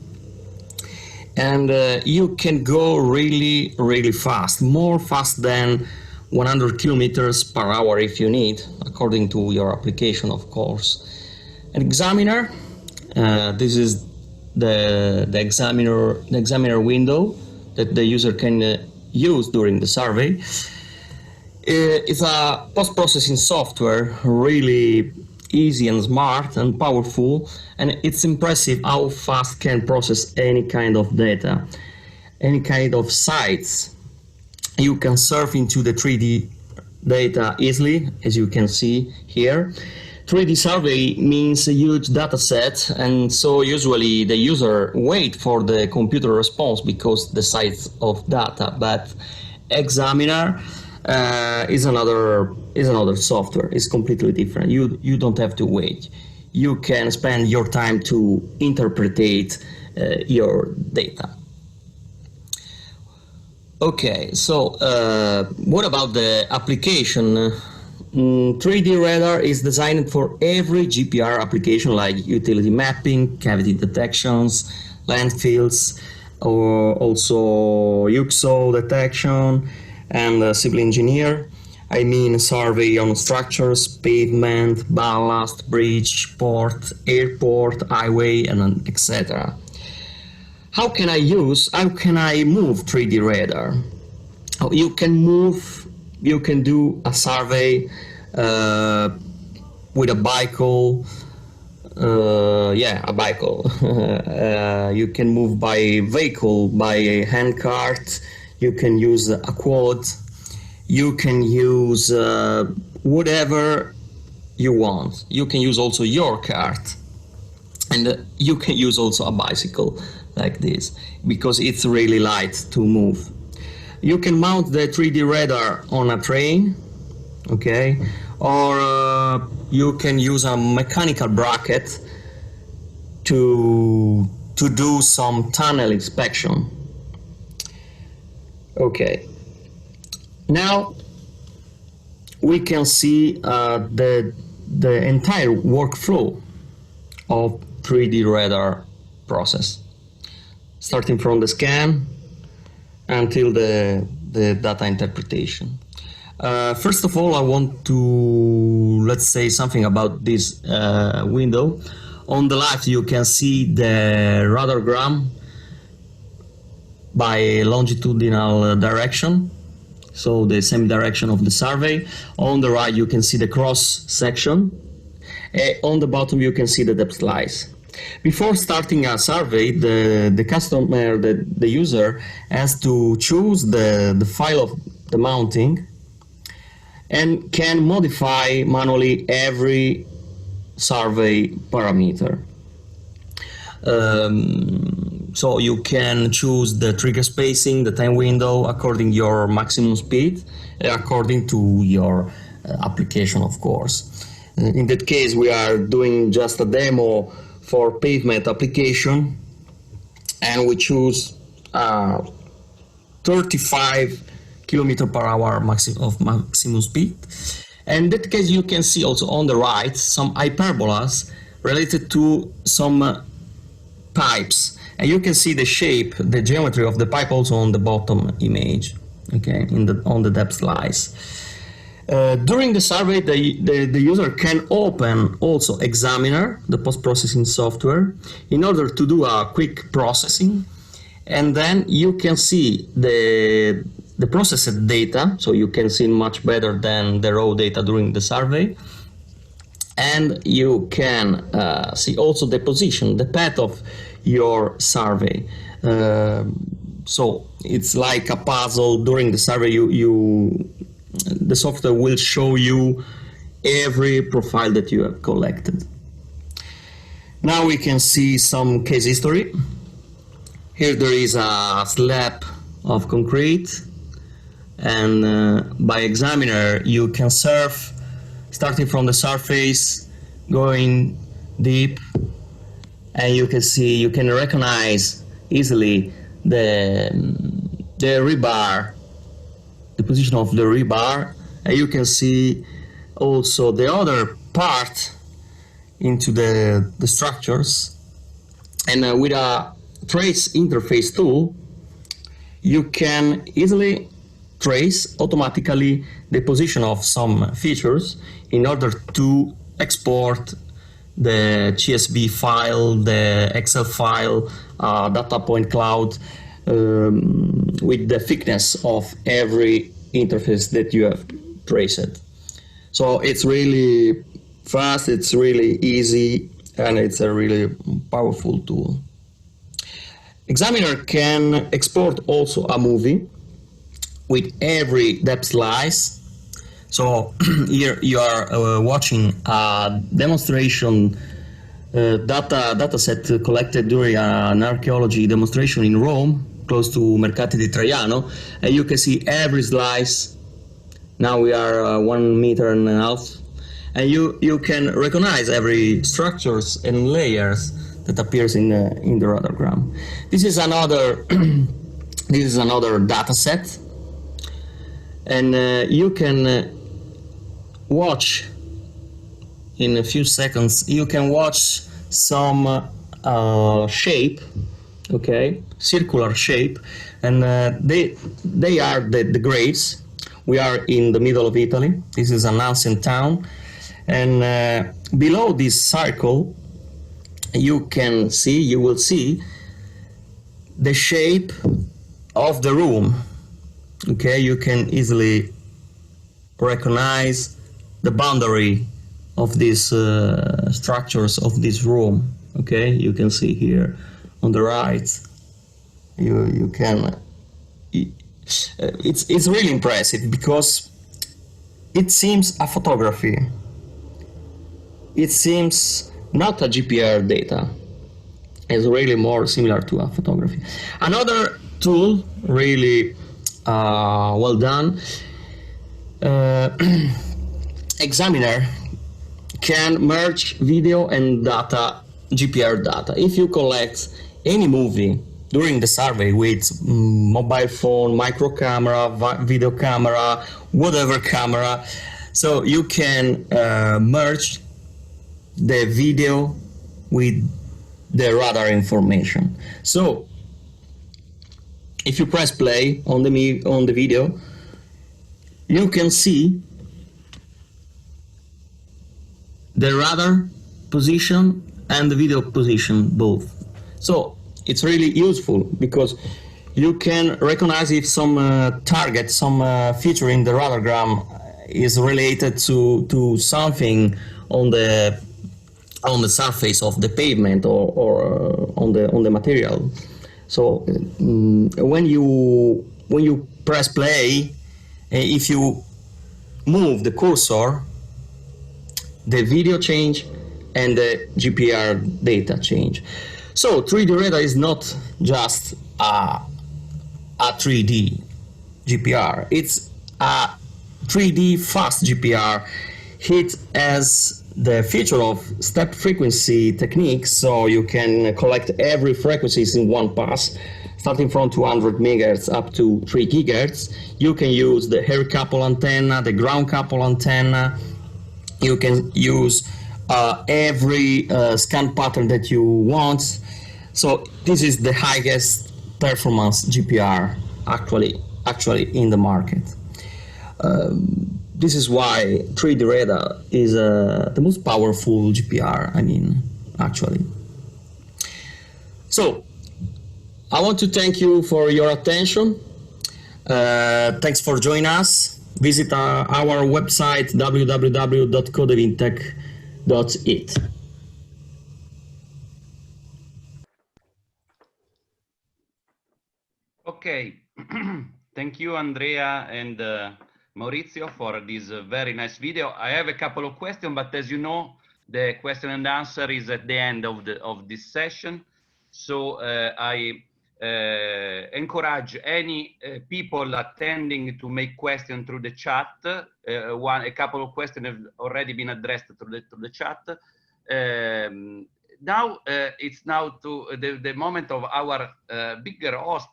And you can go really, really fast, more fast than 100 kilometers per hour if you need, according to your application, of course. An examiner, this is the examiner window that the user can use during the survey. It's a post-processing software, really easy and smart and powerful, and it's impressive how fast can process any kind of data, any kind of sites. You can surf into the 3D data easily, as you can see here. 3D survey means a huge data set, and so usually the user wait for the computer response because the size of data, but examiner is another software. It's completely different. You don't have to wait. You can spend your time to interpret your data. Okay, so what about the application? 3D radar is designed for every GPR application like utility mapping, cavity detections, landfills, or also UXO detection, and civil engineer. I mean survey on structures, pavement, ballast, bridge, port, airport, highway, and etc. How can I move 3D radar? You can do a survey with a vehicle, a vehicle. You can move by vehicle, by a hand cart. You can use a quad. You can use whatever you want. You can use also your cart, and you can use also a bicycle like this because it's really light to move. You can mount the 3D radar on a train, okay, or you can use a mechanical bracket to do some tunnel inspection. Okay, now we can see the entire workflow of 3D radar process, starting from the scan until the data interpretation. First of all, I want to let's say something about this window. On the left, you can see the radargram by longitudinal direction, so the semi-direction of the survey. On the right, you can see the cross section. On the bottom, you can see the depth slice. Before starting a survey, the customer, the user, has to choose the file of the mounting and can modify manually every survey parameter. So you can choose the trigger spacing, the time window, according to your maximum speed, according to your application, of course. In that case, we are doing just a demo for pavement application, and we choose 35 kilometer per hour maximum speed. And in that case, you can see also on the right some hyperbolas related to some pipes, and you can see the shape, the geometry of the pipe also on the bottom image, okay, on the depth slice. During the survey, the user can open also Examiner, the post-processing software, in order to do a quick processing, and then you can see the processed data, so you can see much better than the raw data during the survey, and you can see also the position, the path of your survey. So it's like a puzzle. During the survey, the software will show you every profile that you have collected. Now we can see some case history. Here there is a slab of concrete, and by Examiner you can surf, starting from the surface, going deep, and you can recognize easily the rebar, the position of the rebar, and you can see also the other part into the structures. And with a trace interface tool, you can easily trace automatically the position of some features in order to export the CSV file, the Excel file, data point cloud, with the thickness of every interface that you have traced. So it's really fast, it's really easy, and it's a really powerful tool. Examiner can export also a movie with every depth slice. So here you are watching a demonstration data set collected during an archaeology demonstration in Rome, close to Mercati di Traiano, and you can see every slice. Now we are 1.5 meters, and you can recognize every structures and layers that appears in the radiogram. This is another this is another data set, and you can watch in a few seconds. You can watch some shape, okay, circular shape, and they are the graves. We are in the middle of Italy. This is an ancient town, and below this circle you will see the shape of the room. Okay, you can easily recognize the boundary of these structures of this room. Okay, you can see here on the right. You can. It's really impressive because it seems a photography. It seems not a GPR data. It's really more similar to a photography. Another tool, really well done. Examiner can merge video and data, GPR data. If you collect any movie during the survey with mobile phone, micro camera, video camera, whatever camera, so you can merge the video with the radar information. So if you press play on the video, you can see the radar position and the video position both. So it's really useful because you can recognize if some target, some feature in the radiogram is related to something on the surface of the pavement or on the material. So when you press play, if you move the cursor, the video change and the GPR data change. So 3D radar is not just a 3D GPR, it's a 3D fast GPR. It has the feature of step frequency techniques, so you can collect every frequencies in one pass, starting from 200 megahertz up to 3 gigahertz. You can use the air couple antenna, the ground couple antenna. You can use every scan pattern that you want. So this is the highest performance GPR actually in the market. This is why 3D radar is the most powerful GPR, I mean, actually. So I want to thank you for your attention. Thanks for joining us. Visit our website www.codevintech.it. Okay, thank you, Andrea and Maurizio, for this very nice video. I have a couple of questions, but as you know, the question and answer is at the end of this session. So I encourage any people attending to make questions through the chat. A couple of questions have already been addressed through the chat. now it's now to the moment of our bigger host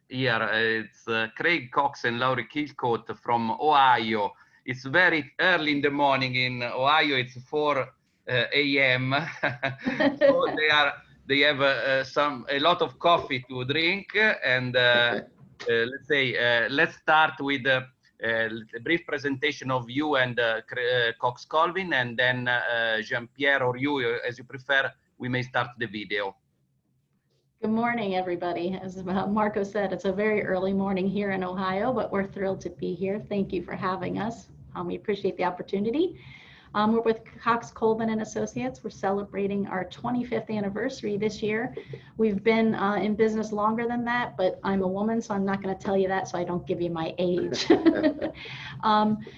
here. It's Craig Cox and Laurie Kilcoat from Ohio. It's very early in the morning in Ohio. It's 4 a.m. So they have a lot of coffee to drink, and let's say let's start with a brief presentation of you and Cox Colvin, and then Jean-Pierre or you, as you prefer, we may start the video. Good morning, everybody. As Marco said, it's a very early morning here in Ohio, but we're thrilled to be here. Thank you for having us. We appreciate the opportunity. We're with Cox Colvin and Associates. We're celebrating our 25th anniversary this year. We've been in business longer than that, but I'm a woman, so I'm not going to tell you that, so I don't give you my age.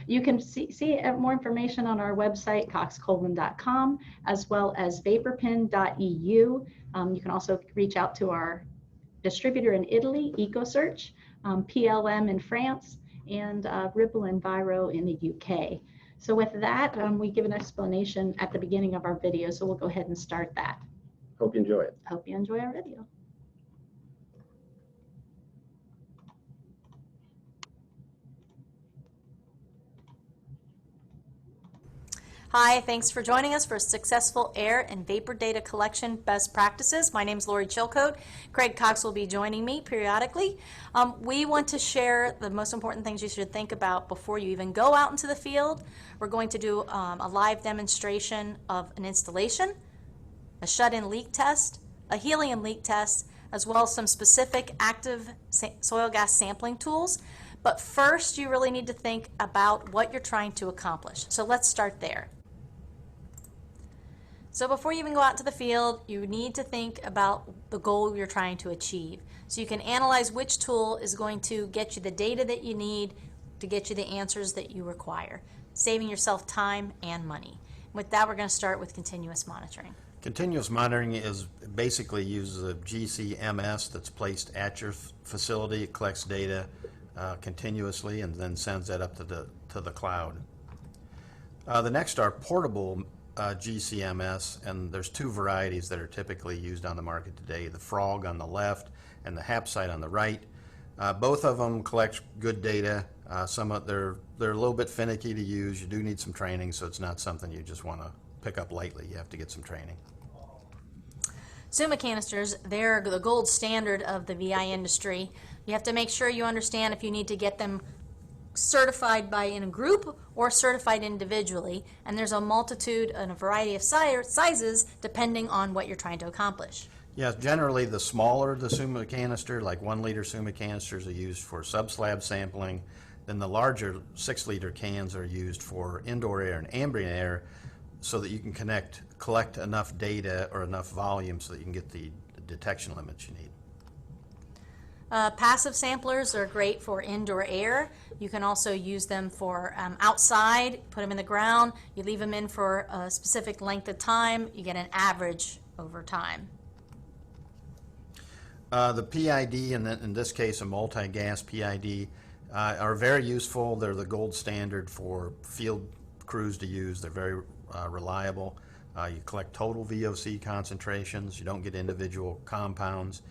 You can see more information on our website, coxcolvin.com, as well as vaporpin.eu. You can also reach out to our distributor in Italy, EcoSearch, PLM in France, and Ripple and Viro in the UK. So with that, we give an explanation at the beginning of our video, so we'll go ahead and start that. Hope you enjoy it. Hope you enjoy our video. Hi, thanks for joining us for Successful Air and Vapor Data Collection Best Practices. My name is Lori Chilcote. Craig Cox will be joining me periodically. We want to share the most important things you should think about before you even go out into the field. We're going to do a live demonstration of an installation, a shut-in leak test, a helium leak test, as well as some specific active soil gas sampling tools. But first, you really need to think about what you're trying to accomplish. So let's start there. So before you even go out to the field, you need to think about the goal you're trying to achieve. So you can analyze which tool is going to get you the data that you need to get you the answers that you require, saving yourself time and money. With that, we're going to start with continuous monitoring. Continuous monitoring is basically uses a GCMS that's placed at your facility. It collects data continuously and then sends that up to the cloud. The next are portable GCMS, and there's two varieties that are typically used on the market today, the Frog on the left and the Hapsite on the right. Both of them collect good data. They're a little bit finicky to use. You do need some training, so it's not something you just want to pick up lightly. You have to get some training. SUMA canisters, they're the gold standard of the VI industry. You have to make sure you understand if you need to get them certified in a group or certified individually, and there's a multitude and a variety of sizes depending on what you're trying to accomplish. Yeah, generally the smaller the SUMA canister, like 1 liter SUMA canisters, are used for subslab sampling. Then the larger 6 liter cans are used for indoor air and ambient air, so that you can collect enough data or enough volume so that you can get the detection limits you need. Passive samplers are great for indoor air. You can also use them for outside, put them in the ground, you leave them in for a specific length of time, you get an average over time. The PID, and in this case a multi-gas PID, are very useful. They're the gold standard for field crews to use. They're very reliable. You collect total VOC concentrations. You don't get individual compounds.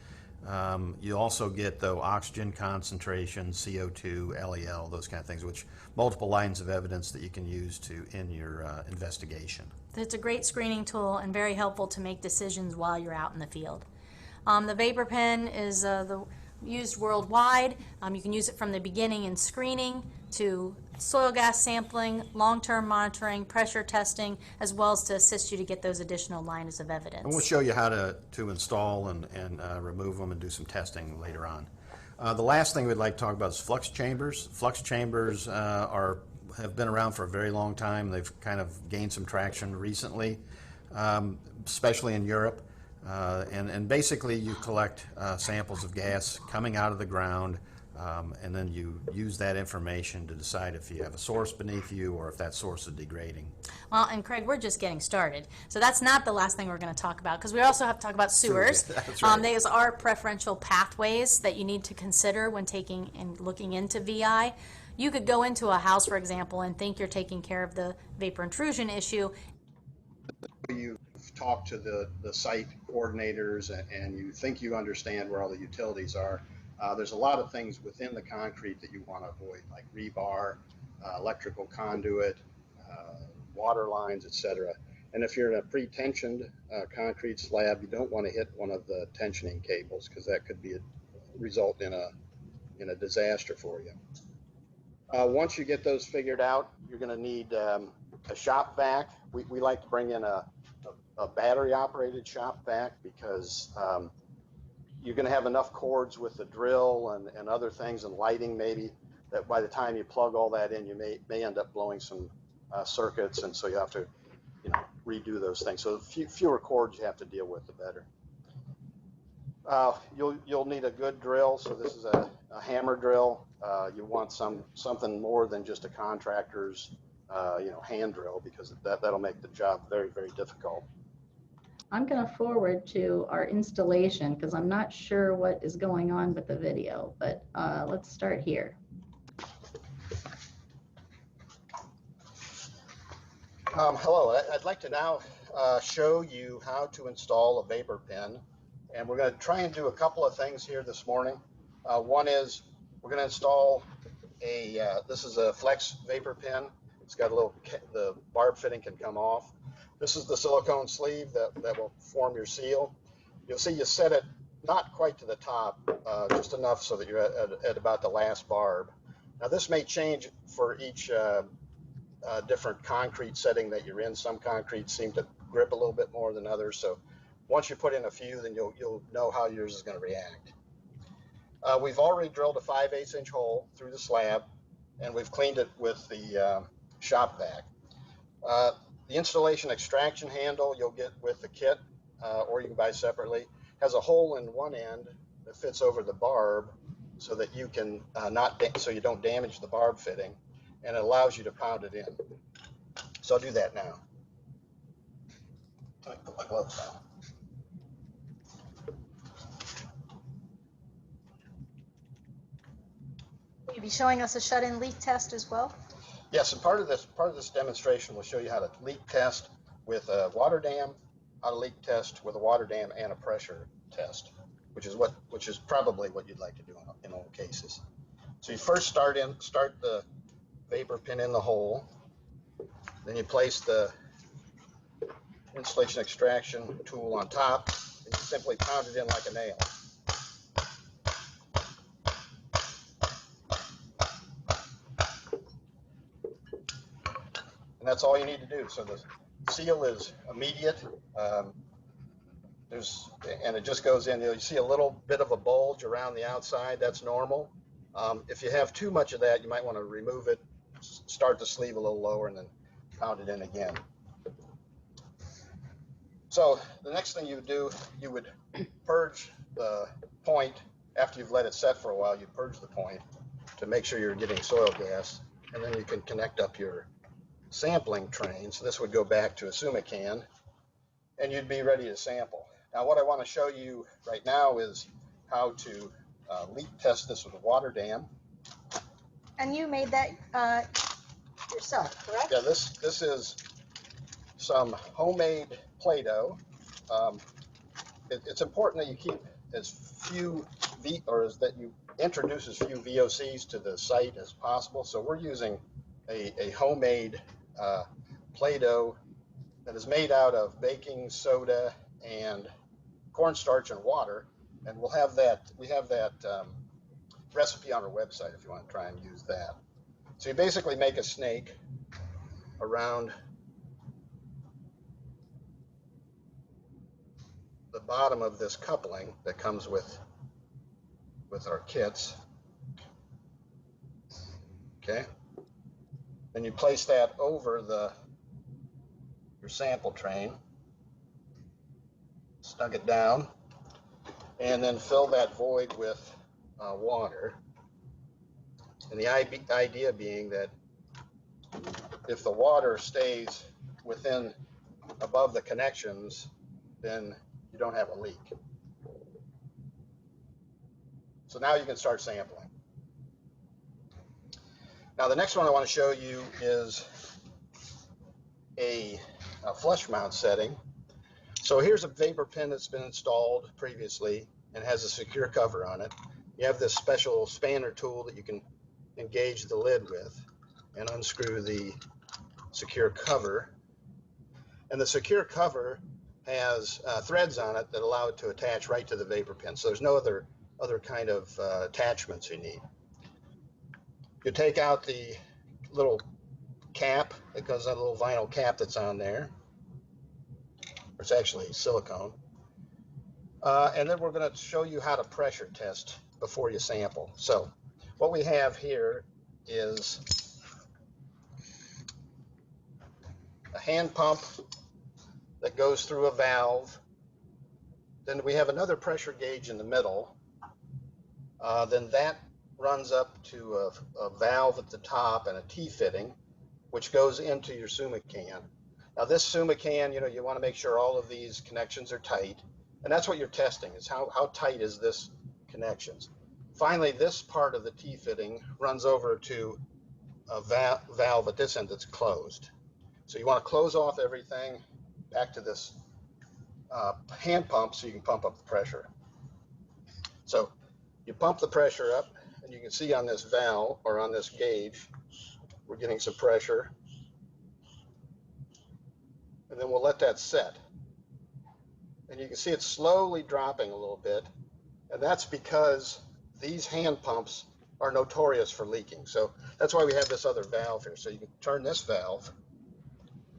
You also get, though, oxygen concentration, CO2, LEL, those kind of things, which multiple lines of evidence that you can use in your investigation. It's a great screening tool and very helpful to make decisions while you're out in the field. The vapor pen is used worldwide. You can use it from the beginning in screening to soil gas sampling, long-term monitoring, pressure testing, as well as to assist you to get those additional lines of evidence. And we'll show you how to install and remove them and do some testing later on. The last thing we'd like to talk about is flux chambers. Flux chambers have been around for a very long time. They've kind of gained some traction recently, especially in Europe. And basically you collect samples of gas coming out of the ground, and then you use that information to decide if you have a source beneath you or if that source is degrading. Well, and Craig, we're just getting started. So that's not the last thing we're going to talk about, because we also have to talk about sewers. That's right. Those are preferential pathways that you need to consider when taking and looking into VI. You could go into a house, for example, and think you're taking care of the vapor intrusion issue. You've talk to the site coordinators and you think you understand where all the utilities are, there's a lot of things within the concrete that you want to avoid, like rebar, electrical conduit, water lines, etc. And if you're in a pre-tensioned concrete slab, you don't want to hit one of the tensioning cables because that could result in a disaster for you. Once you get those figured out, you're going to need a shop vac. We like to bring in a battery-operated shop vac because you're going to have enough cords with the drill and other things and lighting maybe that by the time you plug all that in, you may end up blowing some circuits, and so you have to redo those things. So the fewer cords you have to deal with, the better. You'll need a good drill. So this is a hammer drill. You want something more than just a contractor's hand drill, because that'll make the job very, very difficult. I'm going to forward to our installation because I'm not sure what is going on with the video, but let's start here. Hello, I'd like to now show you how to install a vapor pen. And we're going to try and do a couple of things here this morning. One is we're going to install this is a flex vapor pen. It's got the barb fitting can come off. This is the silicone sleeve that will form your seal. You'll see you set it not quite to the top, just enough so that you're at about the last barb. Now this may change for each different concrete setting that you're in. Some concretes seem to grip a little bit more than others. So once you put in a few, then you'll know how yours is going to react. We've already drilled a 5/8 inch hole through the slab, and we've cleaned it with the shop vac. The installation extraction handle you'll get with the kit, or you can buy separately, has a hole in one end that fits over the barb so that you can so you don't damage the barb fitting, and it allows you to pound it in. So I'll do that now. Let me put my gloves on. Will you be showing us a shut-in leak test as well? Yes, and part of this demonstration will show you how to leak test with a water dam, how to leak test with a water dam and a pressure test, which is probably what you'd like to do in all cases. So you first start the vapor pin in the hole, then you place the installation extraction tool on top, and you simply pound it in like a nail. And that's all you need to do. So the seal is immediate. And it just goes in. You see a little bit of a bulge around the outside. That's normal. If you have too much of that, you might want to remove it, start the sleeve a little lower, and then pound it in again. So the next thing you would do, you would purge the point. After you've let it set for a while, you purge the point to make sure you're getting soil gas, and then you can connect up your sampling train. So this would go back to a SUMICAN, and you'd be ready to sample. Now what I want to show you right now is how to leak test this with a water dam. And you made that yourself, correct? Yeah, this is some homemade Play-Doh. It's important that you keep as few that you introduce as few VOCs to the site as possible. So we're using a homemade Play-Doh that is made out of baking soda and cornstarch and water, and we have that recipe on our website if you want to try and use that. So you basically make a snake around the bottom of this coupling that comes with our kits. Okay, and you place that over your sample train, snug it down, and then fill that void with water. And the idea being that if the water stays above the connections, then you don't have a leak. So now you can start sampling. Now the next one I want to show you is a flush mount setting. So here's a vapor pen that's been installed previously and has a secure cover on it. You have this special spanner tool that you can engage the lid with and unscrew the secure cover. And the secure cover has threads on it that allow it to attach right to the vapor pen. So there's no other kind of attachments you need. You take out the little cap that goes on, a little vinyl cap that's on there. It's actually silicone. And then we're going to show you how to pressure test before you sample. So what we have here is a hand pump that goes through a valve. Then we have another pressure gauge in the middle. Then that runs up to a valve at the top and a T-fitting, which goes into your SUMA can. Now this SUMA can, you want to make sure all of these connections are tight. And that's what you're testing, is how tight is this connections. Finally, this part of the T-fitting runs over to a valve at this end that's closed. So you want to close off everything back to this hand pump so you can pump up the pressure. So you pump the pressure up, and you can see on this valve, or on this gauge, we're getting some pressure. And then we'll let that set. And you can see it's slowly dropping a little bit. And that's because these hand pumps are notorious for leaking. So that's why we have this other valve here. So you can turn this valve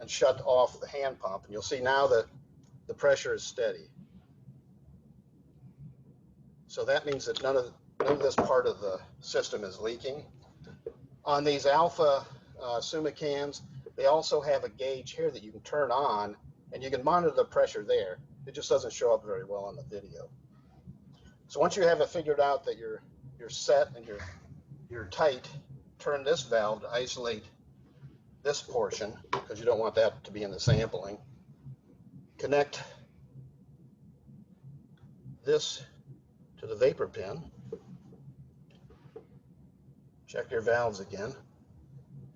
and shut off the hand pump. And you'll see now that the pressure is steady. So that means that none of this part of the system is leaking. On these alpha SUMA cans, they also have a gauge here that you can turn on, and you can monitor the pressure there. It just doesn't show up very well on the video. So once you have it figured out that you're set and you're tight, turn this valve to isolate this portion, because you don't want that to be in the sampling. Connect this to the vapor pen. Check your valves again.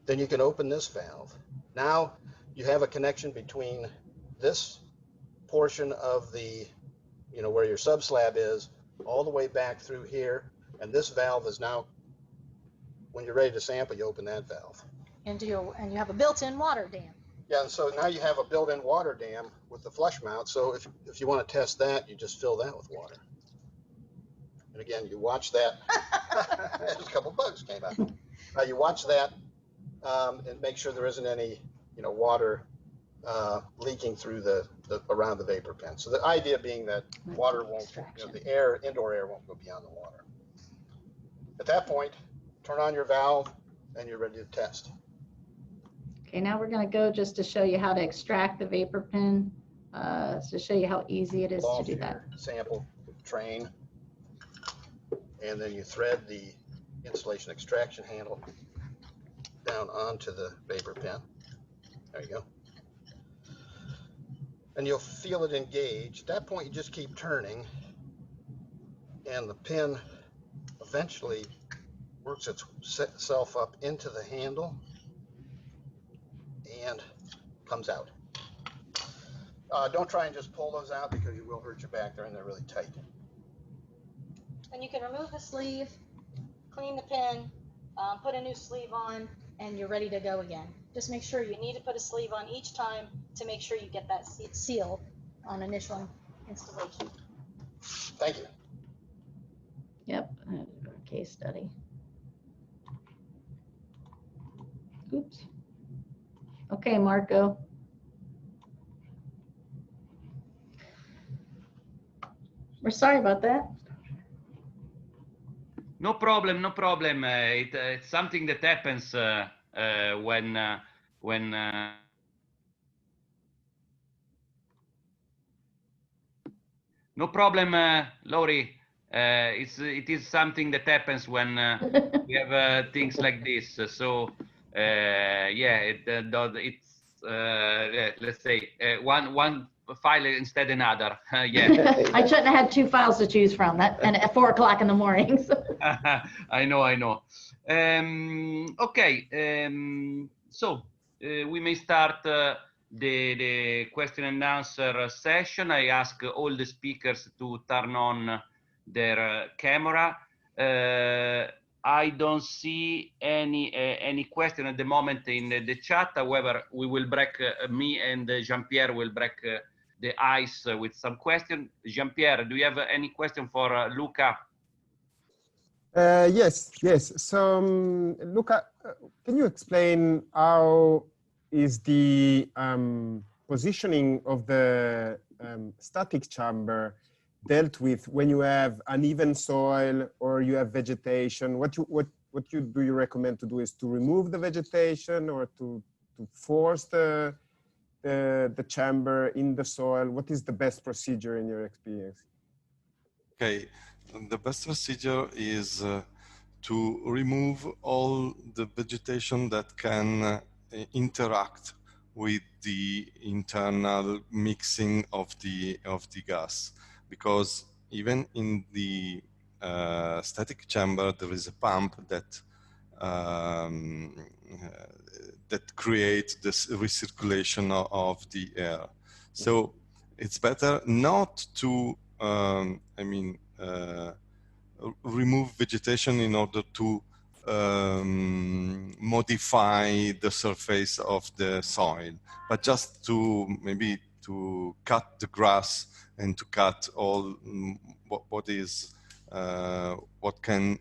Then you can open this valve. Now you have a connection between this portion of the, where your subslab is, all the way back through here. And this valve is now, when you're ready to sample, you open that valve. And you have a built-in water dam. Yeah, and so now you have a built-in water dam with the flush mount. So if you want to test that, you just fill that with water. And again, you watch that. There's a couple bugs came out. You watch that and make sure there isn't any, water leaking through around the vapor pen. So the idea being that water won't, the indoor air won't go beyond the water. At that point, turn on your valve and you're ready to test. Okay, now we're going to go just to show you how to extract the vapor pen, to show you how easy it is to do that. Sample train, and then you thread the insulation extraction handle down onto the vapor pen. There you go. And you'll feel it engage. At that point, you just keep turning, and the pin eventually works itself up into the handle and comes out. Don't try and just pull those out, because you will hurt your back there, and they're really tight. And you can remove the sleeve, clean the pin, put a new sleeve on, and you're ready to go again. Just make sure you need to put a sleeve on each time to make sure you get that seal on initial installation. Thank you. Yep, case study. Oops. Okay, Marco. We're sorry about that. No problem, no problem. It's something that happens when no problem, Laurie. It is something that happens when we have things like this. So yeah, let's say one file instead another. Yeah. I shouldn't have had two files to choose from. And at 4 o'clock in the morning. So. I know. Okay. So we may start the question and answer session. I ask all the speakers to turn on their camera. I don't see any question at the moment in the chat. However, we will break, me and Jean-Pierre will break the ice with some question. Jean-Pierre, do you have any question for Luca? Yes. So, Luca, can you explain how is the positioning of the static chamber dealt with when you have uneven soil or you have vegetation? What do you recommend to do is to remove the vegetation or to force the chamber in the soil? What is the best procedure in your experience? Okay, the best procedure is to remove all the vegetation that can interact with the internal mixing of the gas, because even in the static chamber there is a pump that that creates this recirculation of the air. So it's better not to remove vegetation in order to modify the surface of the soil, but just to maybe to cut the grass and to cut all what can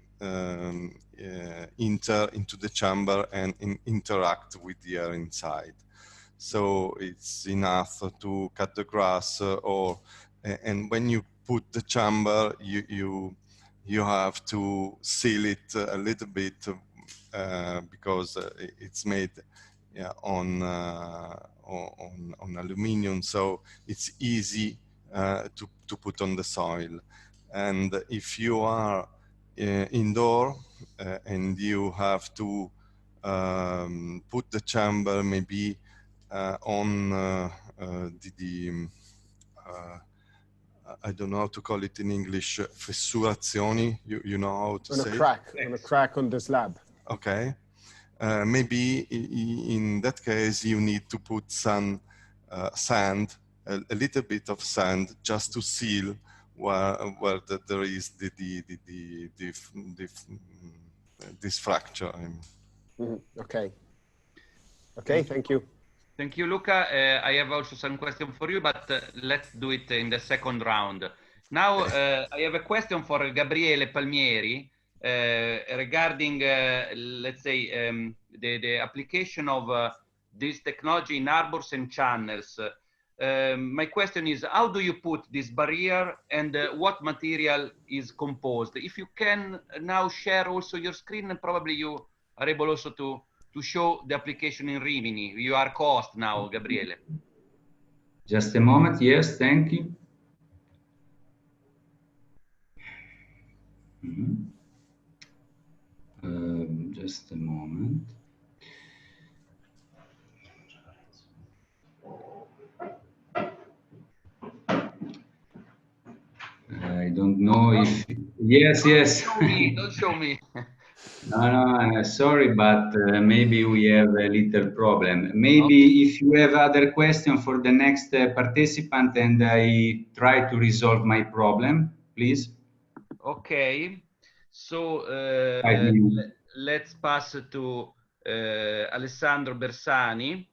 enter into the chamber and interact with the air inside. So it's enough to cut the grass, and when you put the chamber, you have to seal it a little bit because it's made on aluminium, so it's easy to put on the soil. And if you are indoor and you have to put the chamber maybe on I don't know how to call it in English, fessurazioni, you know how to say it? On a crack on the slab. Okay. Maybe in that case you need to put some sand, a little bit of sand, just to seal where there is this fracture. Okay, thank you. Thank you, Luca. I have also some question for you, but let's do it in the second round. Now, I have a question for Gabriele Palmieri regarding, let's say, the application of this technology in harbors and channels. My question is, how do you put this barrier and what material is composed? If you can now share also your screen, and probably you are able also to show the application in Rimini. You are co-host now, Gabriele. Just a moment. Yes, thank you. Just a moment. I don't know if... Yes. Don't show me. No, sorry, but maybe we have a little problem. Maybe if you have other question for the next participant and I try to resolve my problem, please. Okay, so let's pass to Alessandro Bersani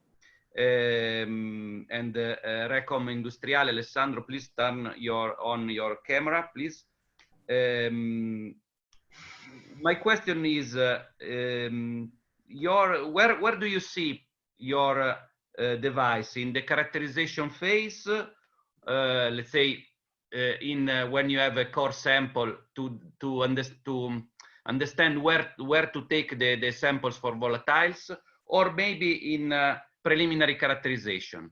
and Recom Industriale. Alessandro, please turn on your camera, please. My question is, where do you see your device in the characterization phase? Let's say when you have a core sample to understand where to take the samples for volatiles, or maybe in preliminary characterization.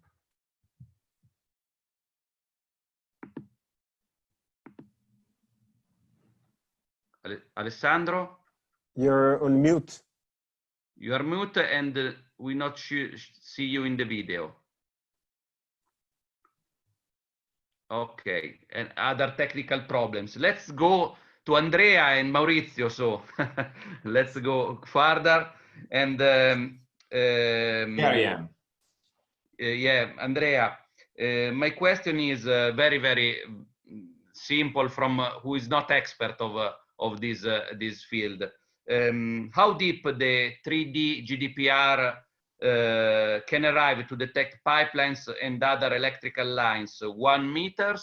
Alessandro? You're on mute. You are mute and we not see you in the video. Okay, and other technical problems. Let's go to Andrea and Maurizio. So let's go further. And here I am. Yeah, Andrea, my question is very, very simple from who is not expert of this field. How deep the 3D GDPR can arrive to detect pipelines and other electrical lines? 1 meter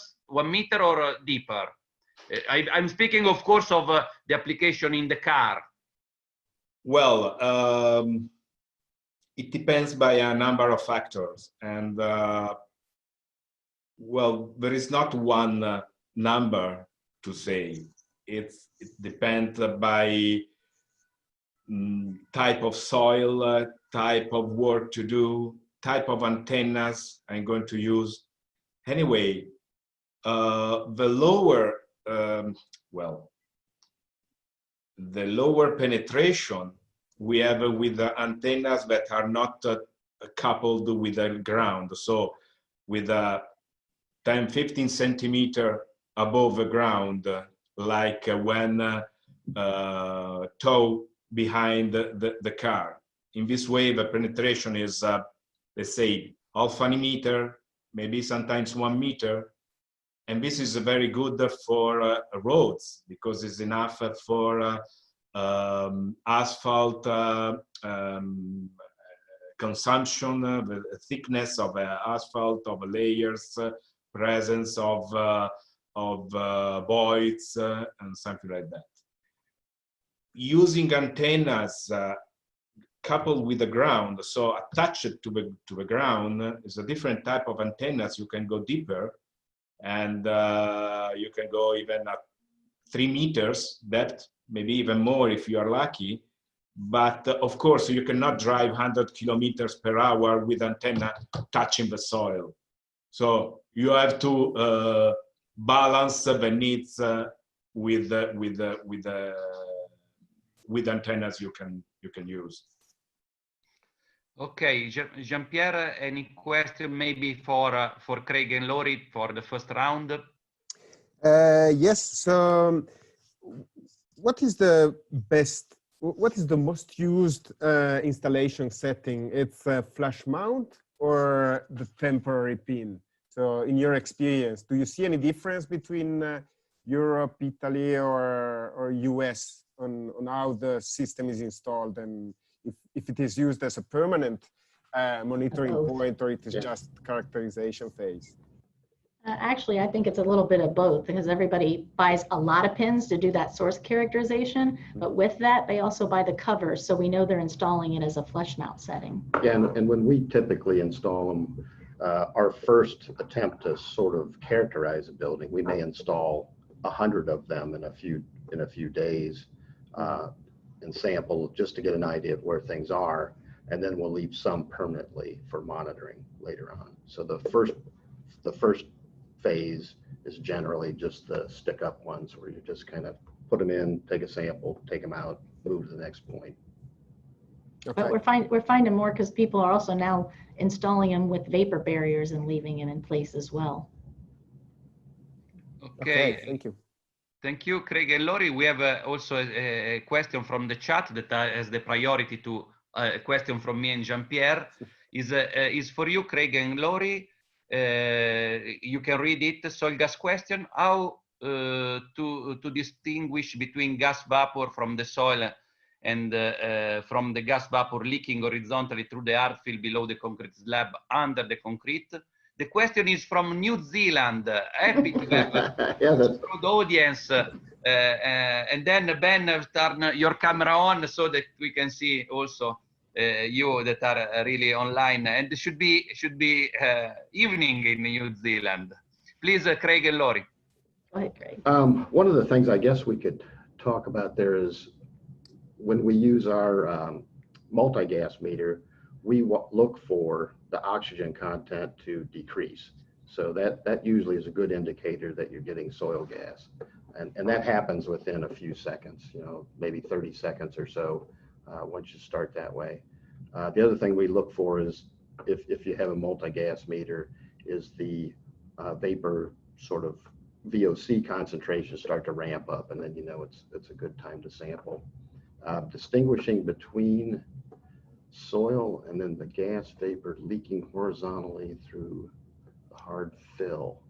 or deeper? I'm speaking, of course, of the application in the car. Well, it depends by a number of factors, and well, there is not one number to say. It depends by type of soil, type of work to do, type of antennas I'm going to use. Anyway, the lower, the lower penetration we have with the antennas that are not coupled with the ground. So with a 10-15 centimeter above the ground, like when tow behind the car. In this way, the penetration is, let's say, half a meter, maybe sometimes 1 meter. And this is very good for roads, because it's enough for asphalt consumption, the thickness of asphalt, of layers, presence of voids, and something like that. Using antennas coupled with the ground, so attached to the ground, is a different type of antennas. You can go deeper, and you can go even at 3 meters depth, maybe even more if you are lucky. But of course, you cannot drive 100 kilometers per hour with antenna touching the soil. So you have to balance the needs with antennas you can use. Okay, Jean-Pierre, any question maybe for Craig and Laurie for the first round? Yes. So, what is the most used installation setting? It's a flush mount or the temporary pin? So, in your experience, do you see any difference between Europe, Italy, or US on how the system is installed, and if it is used as a permanent monitoring point, or it is just characterization phase? Actually, I think it's a little bit of both, because everybody buys a lot of pins to do that source characterization, but with that, they also buy the covers, so we know they're installing it as a flush mount setting. Yeah, and when we typically install them, our first attempt to sort of characterize a building, we may install 100 of them in a few days and sample just to get an idea of where things are, and then we'll leave some permanently for monitoring later on. So the first phase is generally just the stick-up ones, where you just kind of put them in, take a sample, take them out, move to the next point. Okay. But we're finding more because people are also now installing them with vapor barriers and leaving them in place as well. Okay, thank you. Thank you, Craig and Laurie. We have also a question from the chat that has the priority to a question from me and Jean-Pierre. Is for you, Craig and Laurie. You can read it. Soil gas question: how to distinguish between gas vapor from the soil and from the gas vapor leaking horizontally through the hard fill below the concrete slab under the concrete? The question is from New Zealand. Happy to have a broad audience. And then Ben, turn your camera on so that we can see also you that are really online. And it should be evening in New Zealand. Please, Craig and Laurie. Go ahead, Craig. One of the things I guess we could talk about there is when we use our multi-gas meter, we look for the oxygen content to decrease. So that usually is a good indicator that you're getting soil gas. And that happens within a few seconds, maybe 30 seconds or so once you start that way. The other thing we look for is, if you have a multi-gas meter, is the vapor sort of VOC concentration start to ramp up, and then it's a good time to sample. Distinguishing between soil and then the gas vapor leaking horizontally through the hard fill.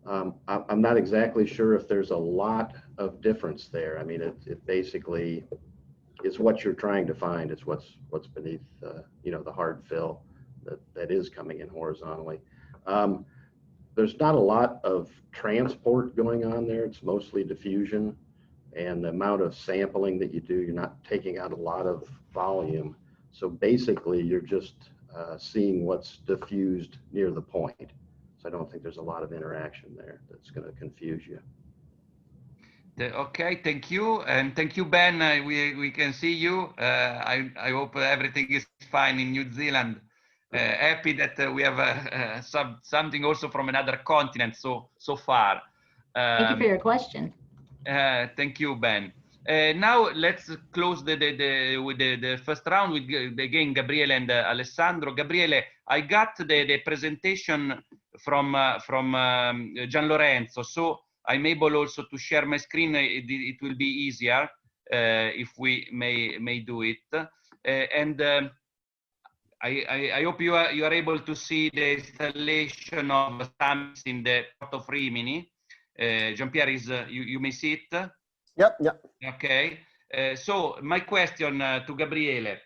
I'm not exactly sure if there's a lot of difference there. I mean, it basically is what you're trying to find. It's what's beneath, you know, the hard fill that is coming in horizontally. There's not a lot of transport going on there. It's mostly diffusion, and the amount of sampling that you do, you're not taking out a lot of volume. So basically, you're just seeing what's diffused near the point. So I don't think there's a lot of interaction there that's going to confuse you. Okay, thank you, and thank you, Ben. We can see you. I hope everything is fine in New Zealand. Happy that we have something also from another continent so far. Thank you for your question. Thank you, Ben. Now let's close with the first round with again Gabriele and Alessandro. Gabriele, I got the presentation from Gian Lorenzo, so I'm able also to share my screen. It will be easier if we may do it. I hope you are able to see the installation of SAMIS in the port of Rimini. Jean-Pierre, you may see it? Yep. Okay. So my question to Gabriele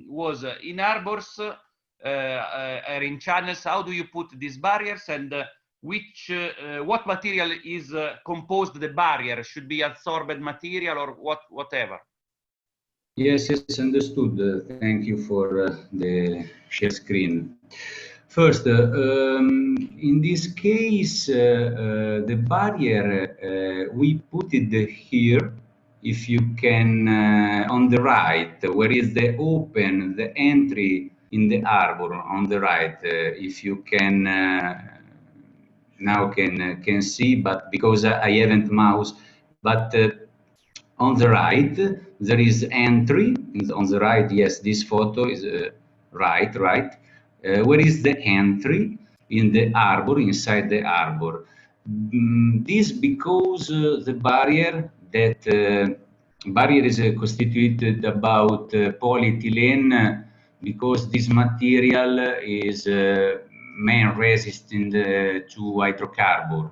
was, in harbors or in channels, how do you put these barriers, and what material is composed the barrier? Should be adsorbed material or whatever? Yes, understood. Thank you for the share screen. First, in this case, the barrier, we put it here, if you can, on the right, where is the entry in the harbor, on the right, if you can, now can see, but because I haven't mouse, but on the right, there is entry. On the right, yes, this photo is right. Where is the entry in the harbor, inside the harbor? This because the barrier is constituted about polyethylene, because this material is main resistant to hydrocarbon.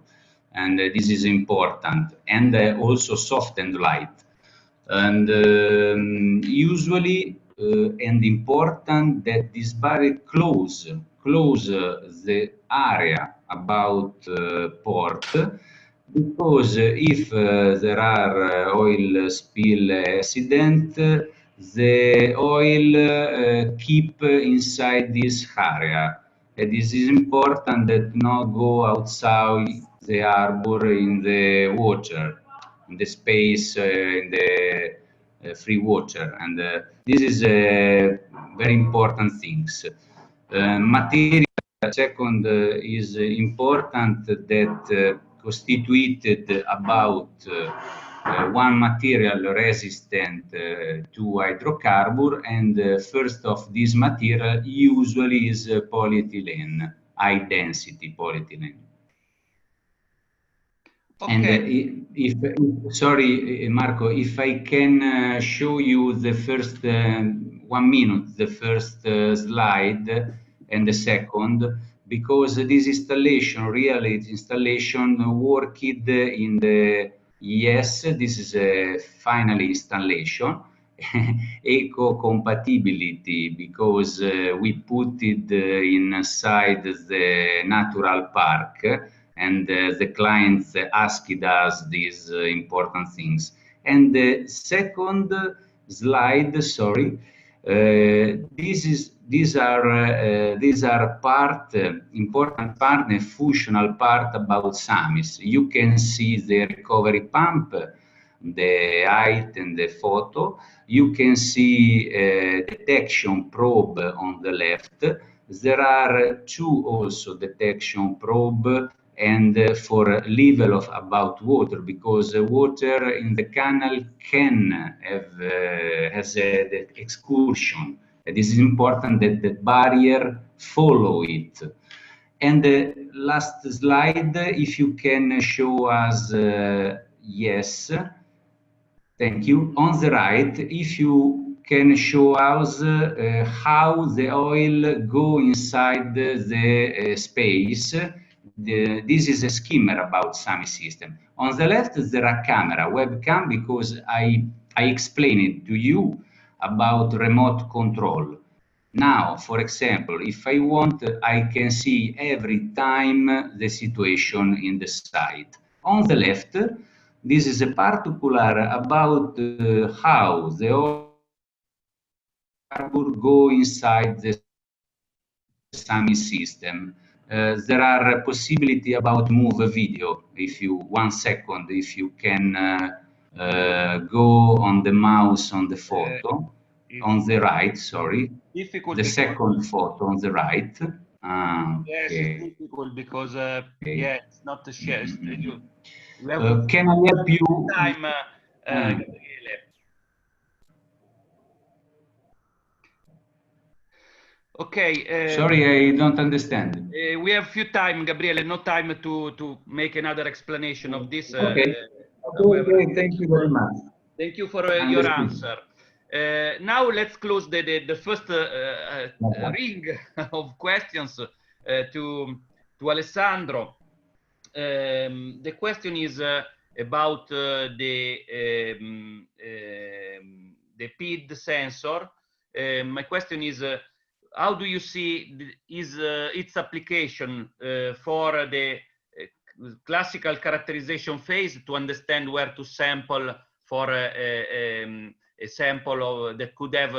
And this is important, and also soft and light. And usually and important that this barrier close the area about port, because if there are oil spill accident, the oil keep inside this area. And this is important that not go outside the harbor in the water, in the space, in the free water. And this is very important things. Material, second, is important that constituted about one material resistant to hydrocarbon, and first of this material usually is polyethylene, high density polyethylene. Okay. And if sorry, Marco, if I can show you the first 1 minute, the first slide, and the second, because this installation, really installation worked in the, yes, this is a final installation, eco-compatibility, because we put it inside the natural park, and the clients asked us these important things. And the second slide, sorry, these are part, important part, and functional part about SAMIS. You can see the recovery pump, the height and the photo. You can see detection probe on the left. There are two also detection probe, and for level of about water, because water in the canal can have has the excursion. This is important that the barrier follow it. And the last slide, if you can show us, yes, thank you. On the right, if you can show us how the oil go inside the space. This is a schema about SAMIS system. On the left, there are camera, webcam, because I explained it to you about remote control. Now, for example, if I want, I can see every time the situation in the site. On the left, this is a particular about how the oil go inside the SAMIS system. There are a possibility about move a video. If you 1 second, if you can go on the mouse on the photo on the right. Sorry, difficult. The second photo on the right. Yes, Okay. it's difficult because yeah, it's not a share. Can I help you? Time, Gabriele. Okay. Sorry, I don't understand. We have few time, Gabriele. No time to make another explanation of this. Okay. Okay. Thank you very much. Thank you for your answer. Now let's close the first ring of questions to Alessandro. The question is about the PID sensor. My question is, how do you see its application for the classical characterization phase to understand where to sample for a sample that could have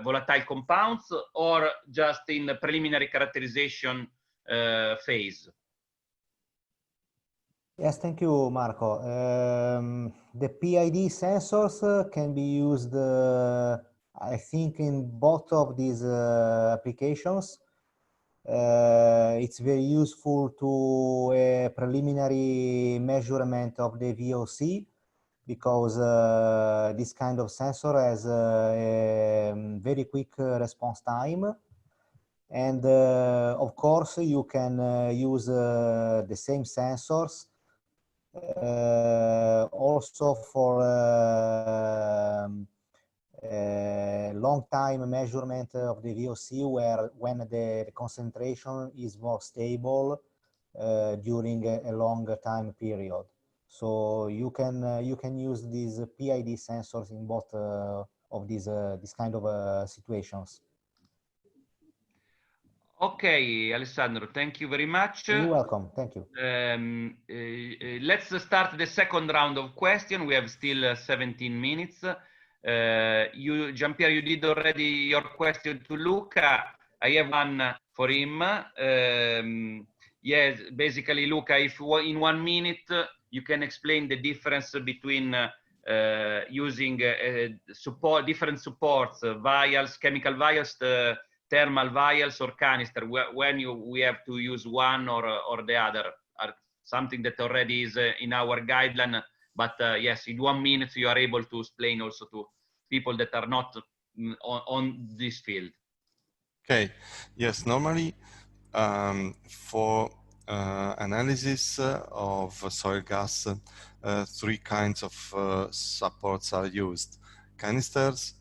volatile compounds, or just in the preliminary characterization phase? Yes, thank you, Marco. The PID sensors can be used, I think, in both of these applications. It's very useful to a preliminary measurement of the VOC, because this kind of sensor has a very quick response time. And of course, you can use the same sensors also for long time measurement of the VOC, when the concentration is more stable during a long time period. So you can use these PID sensors in both of these this kind of situations. Okay, Alessandro, thank you very much. You're welcome. Thank you. Let's start the second round of questions. We have still 17 minutes. Jean-Pierre, you did already your question to Luca. I have one for him. Yes, basically, Luca, if in 1 minute you can explain the difference between using different supports, vials, chemical vials, thermal vials, or canister, when we have to use one or the other, something that already is in our guideline. But yes, in 1 minute you are able to explain also to people that are not on this field. Okay. Yes, normally for analysis of soil gas, 3 kinds of supports are used: canisters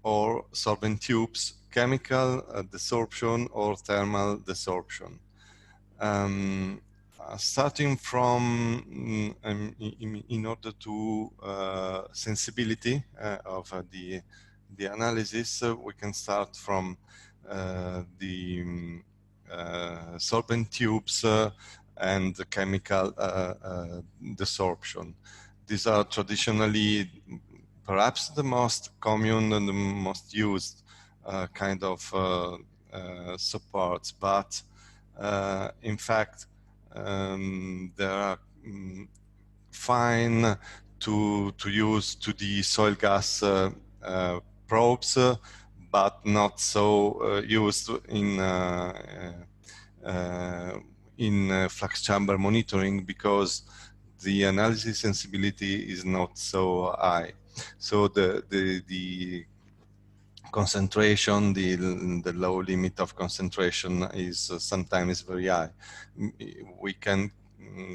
or sorbent tubes, chemical desorption or thermal desorption. Starting from, in order to sensibility of the analysis, we can start from the sorbent tubes and the chemical desorption. These are traditionally perhaps the most common and the most used kind of supports, but in fact they are fine to use to the soil gas probes, but not so used in flux chamber monitoring, because the analysis sensibility is not so high. So the concentration, the low limit of concentration is sometimes very high. We can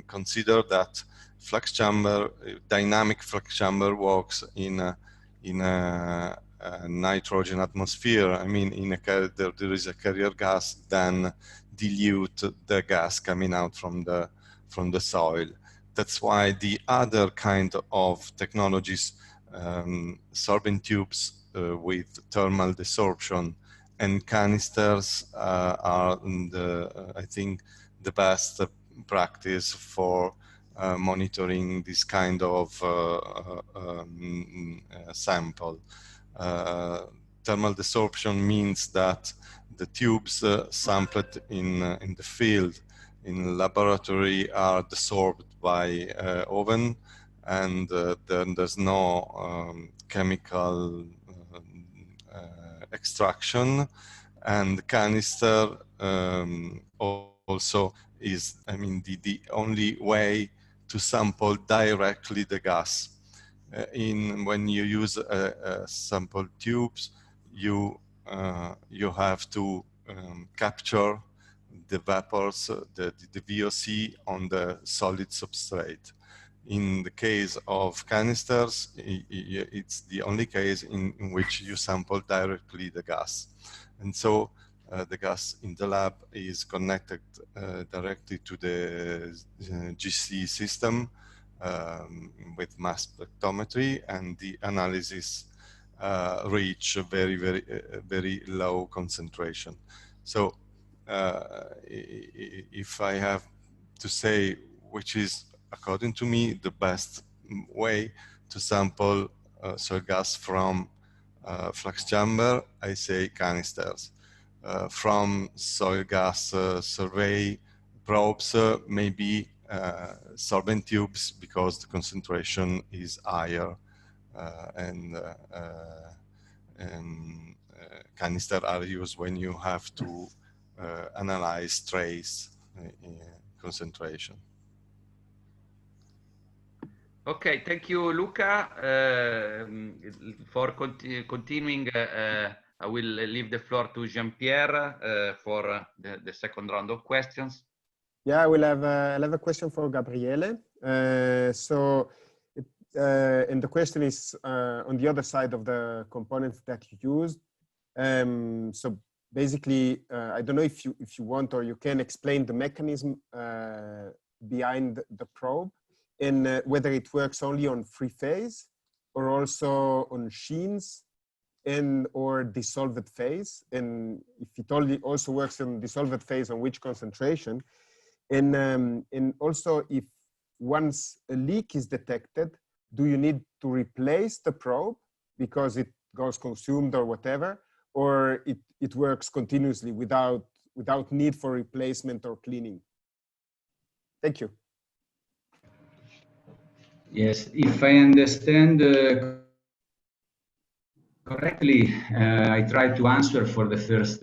consider that flux chamber, dynamic flux chamber, works in a nitrogen atmosphere, I mean, there is a carrier gas, then dilute the gas coming out from the soil. That's why the other kind of technologies, sorbent tubes with thermal desorption and canisters are I think the best practice for monitoring this kind of sample. Thermal desorption means that the tubes sampled in the field, in laboratory, are desorbed by oven, and then there's no chemical extraction. And canister also is, I mean, the only way to sample directly the gas. When you use sample tubes, you have to capture the vapors, the VOC on the solid substrate. In the case of canisters, it's the only case in which you sample directly the gas. And so the gas in the lab is connected directly to the GC system with mass spectrometry, and the analysis reach very low concentration. So if I have to say which is, according to me, the best way to sample soil gas from flux chamber, I say canisters. From soil gas survey probes, maybe sorbent tubes, because the concentration is higher, and canister are used when you have to analyze trace concentration. Okay, thank you, Luca. For continuing, I will leave the floor to Jean-Pierre for the second round of questions. Yeah, I'll have a question for Gabriele. And the question is on the other side of the components that you used. So basically, I don't know if you want or you can explain the mechanism behind the probe, and whether it works only on free phase or also on sheens and or dissolved phase, and if it only also works on dissolved phase, on which concentration, and also if once a leak is detected, do you need to replace the probe because it goes consumed or whatever, or it works continuously without need for replacement or cleaning? Thank you. Yes, if I understand correctly, I try to answer for the first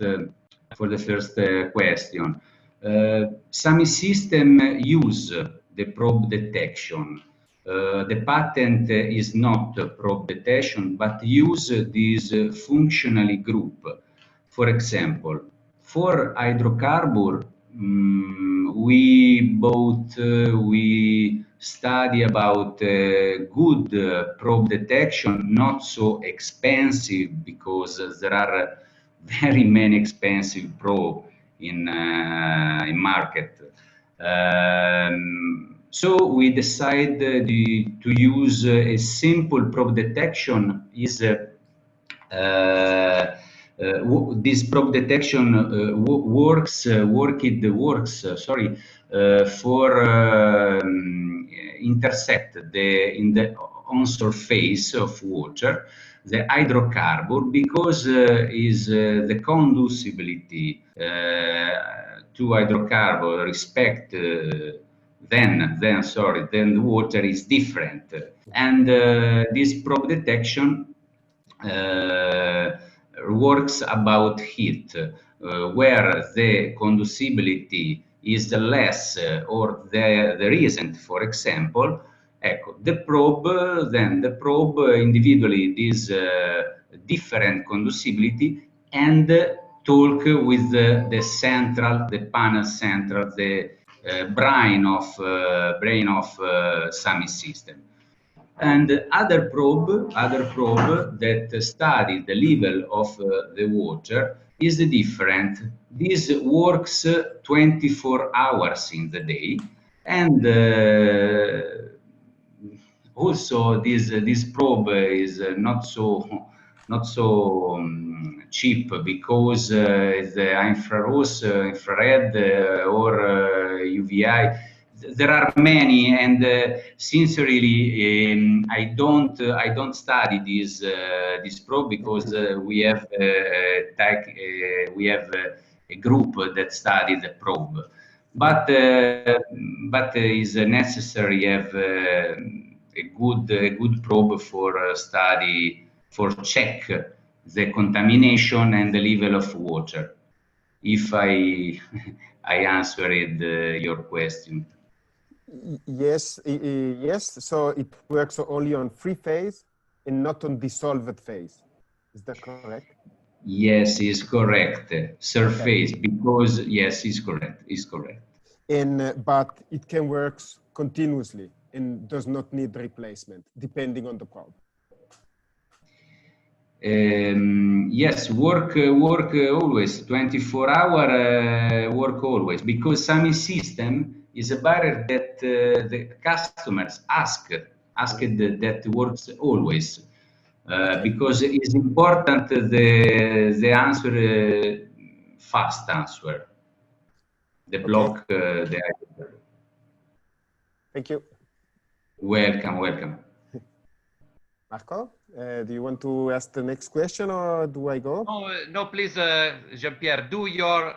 question. SAMIS system use the probe detection. The patent is not probe detection, but use this functionally group. For example, for hydrocarbon, we study about good probe detection, not so expensive, because there are very many expensive probe in market. So we decide to use a simple probe detection. This probe detection works for intersect in the on surface of water the hydrocarbon, because is the conducibility to hydrocarbon respect then the water is different, and this probe detection works about heat, where the conducibility is less or there isn't, for example. The probe individually is different conducibility, and talk with the panel central, the brain of SAMIS system. And other probe that study the level of the water is different. This works 24 hours in the day, and also this probe is not so cheap, because the infrared or UVI. There are many, and sincerely, I don't study this probe, because we have a group that study the probe, but is necessary have a good probe for study, for check the contamination and the level of water. If I answered your question. Yes, yes. So it works only on free phase and not on dissolved phase. Is that correct? Yes, is correct. Surface, okay. Because yes, is correct. Is correct. And but it can work continuously and does not need replacement, depending on the probe. Yes, work always, 24-hour work always, because SAMIS system is a barrier that the customers asked that works always, because it is important the answer, fast answer, the block. Thank you. Welcome. Marco, do you want to ask the next question, or do I go? No, please, Jean-Pierre, do your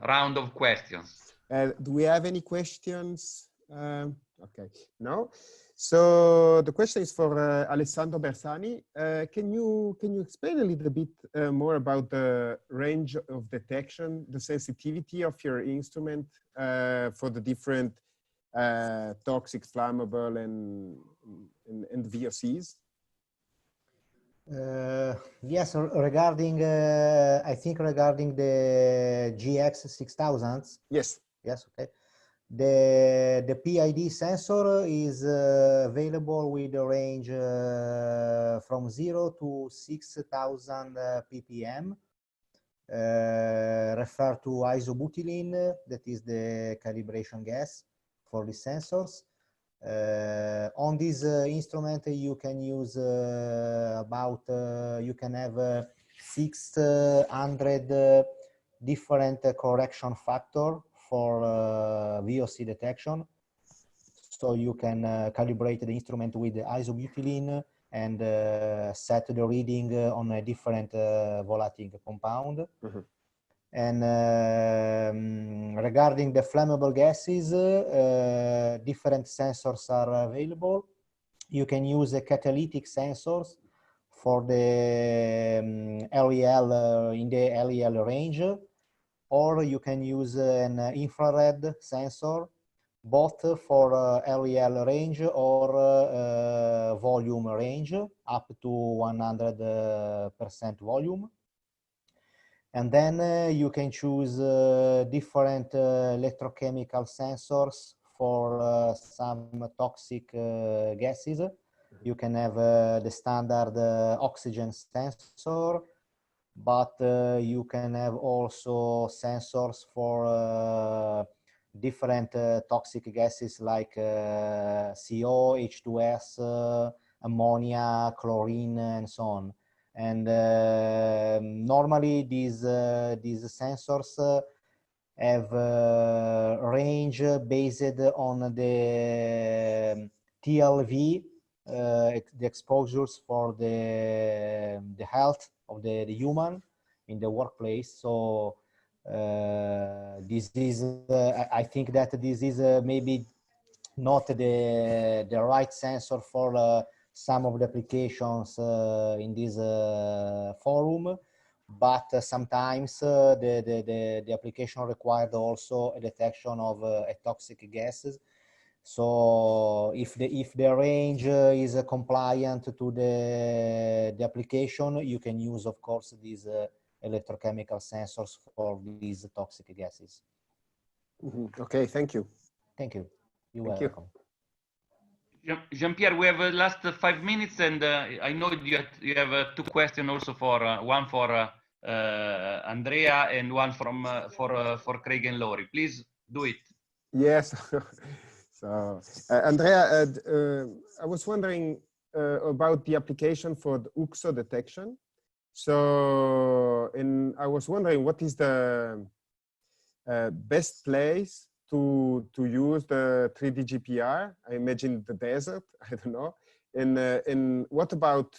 round of questions. Do we have any questions? Okay, no. So the question is for Alessandro Bersani. Can you explain a little bit more about the range of detection, the sensitivity of your instrument for the different toxic, flammable, and VOCs? Yes, regarding I think regarding the GX6000. Yes. Yes. Okay. The PID sensor is available with a range from 0 to 6,000 ppm. Refer to isobutylene, that is the calibration gas for the sensors. On this instrument, you can use you can have 600 different correction factor for VOC detection. So you can calibrate the instrument with the isobutylene and set the reading on a different volatile compound. Mm-hmm. And regarding the flammable gases, different sensors are available. You can use a catalytic sensors for the LEL in the LEL range, or you can use an infrared sensor, both for LEL range or volume range, up to 100% volume. And then you can choose different electrochemical sensors for some toxic gases. You can have the standard oxygen sensor, but you can have also sensors for different toxic gases like CO, H2S, ammonia, chlorine, and so on. And normally these sensors have range based on the TLV, the exposures for the health of the human in the workplace. So this is I think that this is maybe not the right sensor for some of the applications in this forum, but sometimes the application required also a detection of toxic gases. So if the range is compliant to the application, you can use, of course, these electrochemical sensors for these toxic gases. Mm-hmm. Okay, thank you. Thank you. You're welcome. Jean-Pierre, we have last 5 minutes, and I know you have two questions also for one for Andrea and one from for Craig and Laurie. Please do it. Yes. So, Andrea, I was wondering about the application for the UXO detection. So, I was wondering what is the best place to use the 3D GPR. I imagine the desert, I don't know. And what about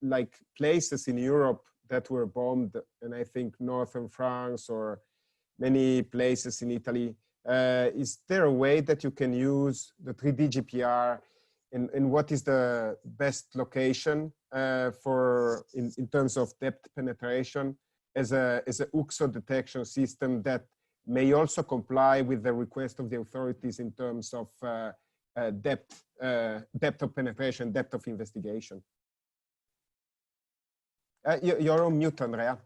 like places in Europe that were bombed, and I think northern France or many places in Italy? Is there a way that you can use the 3D GPR, and what is the best location in terms of depth penetration as a UXO detection system that may also comply with the request of the authorities in terms of depth of penetration, depth of investigation? You're on mute, Andrea.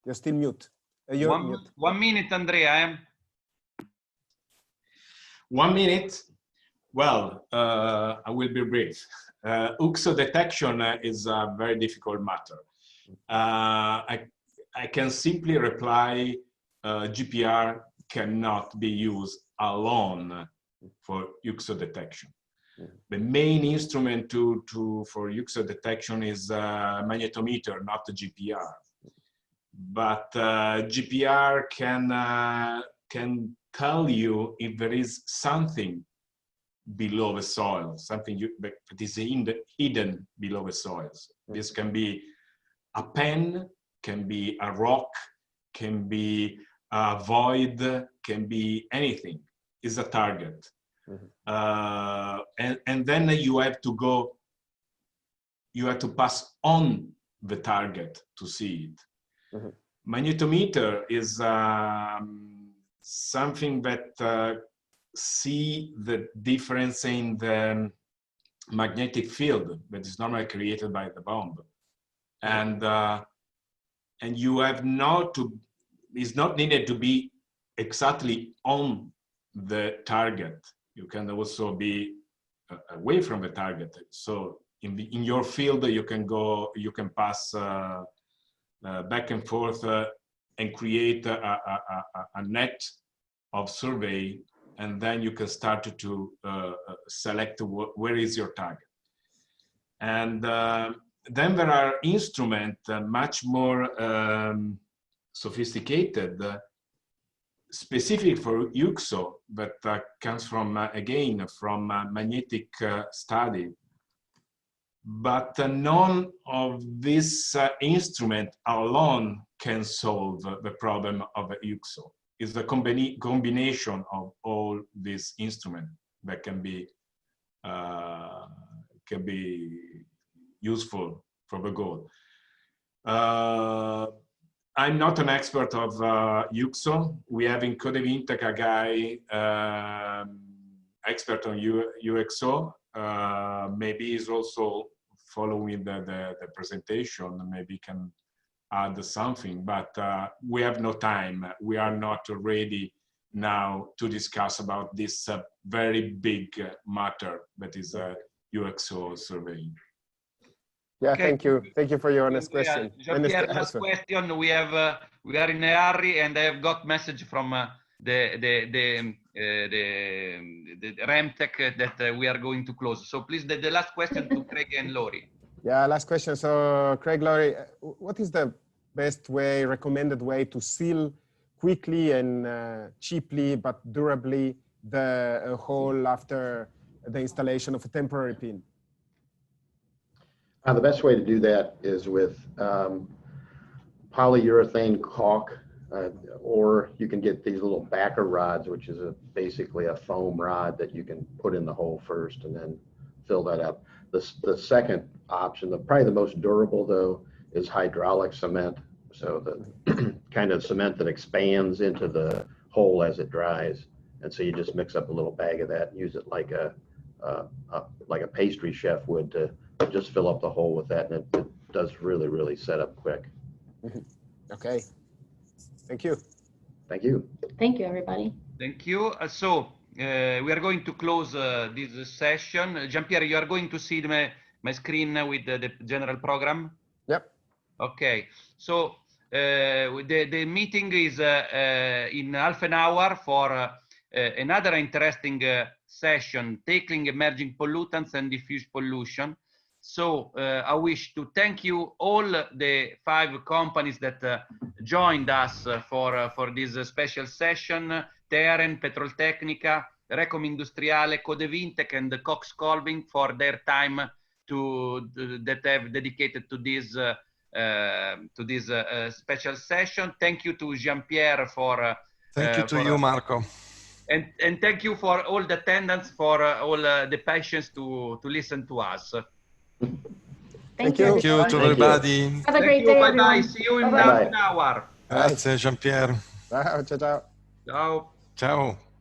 You're still mute. You're mute. 1 minute, Andrea. 1 minute. Well, I will be brief. UXO detection is a very difficult matter. I can simply reply, GPR cannot be used alone for UXO detection. The main instrument for UXO detection is magnetometer, not the GPR. But GPR can tell you if there is something below the soil, something that is hidden below the soils. This can be a pen, can be a rock, can be a void, can be anything. Is a target. And then you have to pass on the target to see it. Magnetometer is something that see the difference in the magnetic field that is normally created by the bomb, and you have not to. It's not needed to be exactly on the target. You can also be away from the target. So in your field, you can pass back and forth and create a net of survey, and then you can start to select where is your target. And then there are instruments much more sophisticated, specific for UXO, but comes from, again, from magnetic study. But none of this instrument alone can solve the problem of UXO. It's the combination of all these instruments that can be useful for the goal. I'm not an expert of UXO. We have in Code Vintec a guy expert on UXO. Maybe he's also following the presentation. Maybe can add something, but we have no time. We are not ready now to discuss about this very big matter that is UXO surveying. Yeah, okay. Thank you for your honest question. Jean-Pierre, last question. We are in a hurry, and I have got message from the Remtech that we are going to close. So please, the last question to Craig and Laurie. Yeah, last question. So Craig, Laurie, what is the best way, recommended way to seal quickly and cheaply but durably the hole after the installation of a temporary pin? The best way to do that is with polyurethane caulk, or you can get these little backer rods, which is basically a foam rod that you can put in the hole first and then fill that up. The second option, probably the most durable though, is hydraulic cement. So the kind of cement that expands into the hole as it dries. And so you just mix up a little bag of that and use it like a pastry chef would to just fill up the hole with that, and it does really, really set up quick. Okay. Thank you. Thank you. Thank you, everybody. Thank you. So we are going to close this session. Jean-Pierre, you are going to see my screen with the general program? Yep. Okay. So the meeting is in half an hour for another interesting session, tackling emerging pollutants and diffuse pollution. So I wish to thank you all the 5 companies that joined us for this special session: Teren, Petroltecnica, Recom Industriale, Codevintec, and Cox Colvin for their time that have dedicated to this special session. Thank you to Jean-Pierre for thank you to you, Marco. And thank you for all the attendants, for all the patience to listen to us. Thank you. Thank you to everybody. Have a great day, Bye everyone. bye. See you in Bye-bye. half an hour. Grazie, Jean-Pierre. Ciao, ciao, ciao. Ciao. Ciao.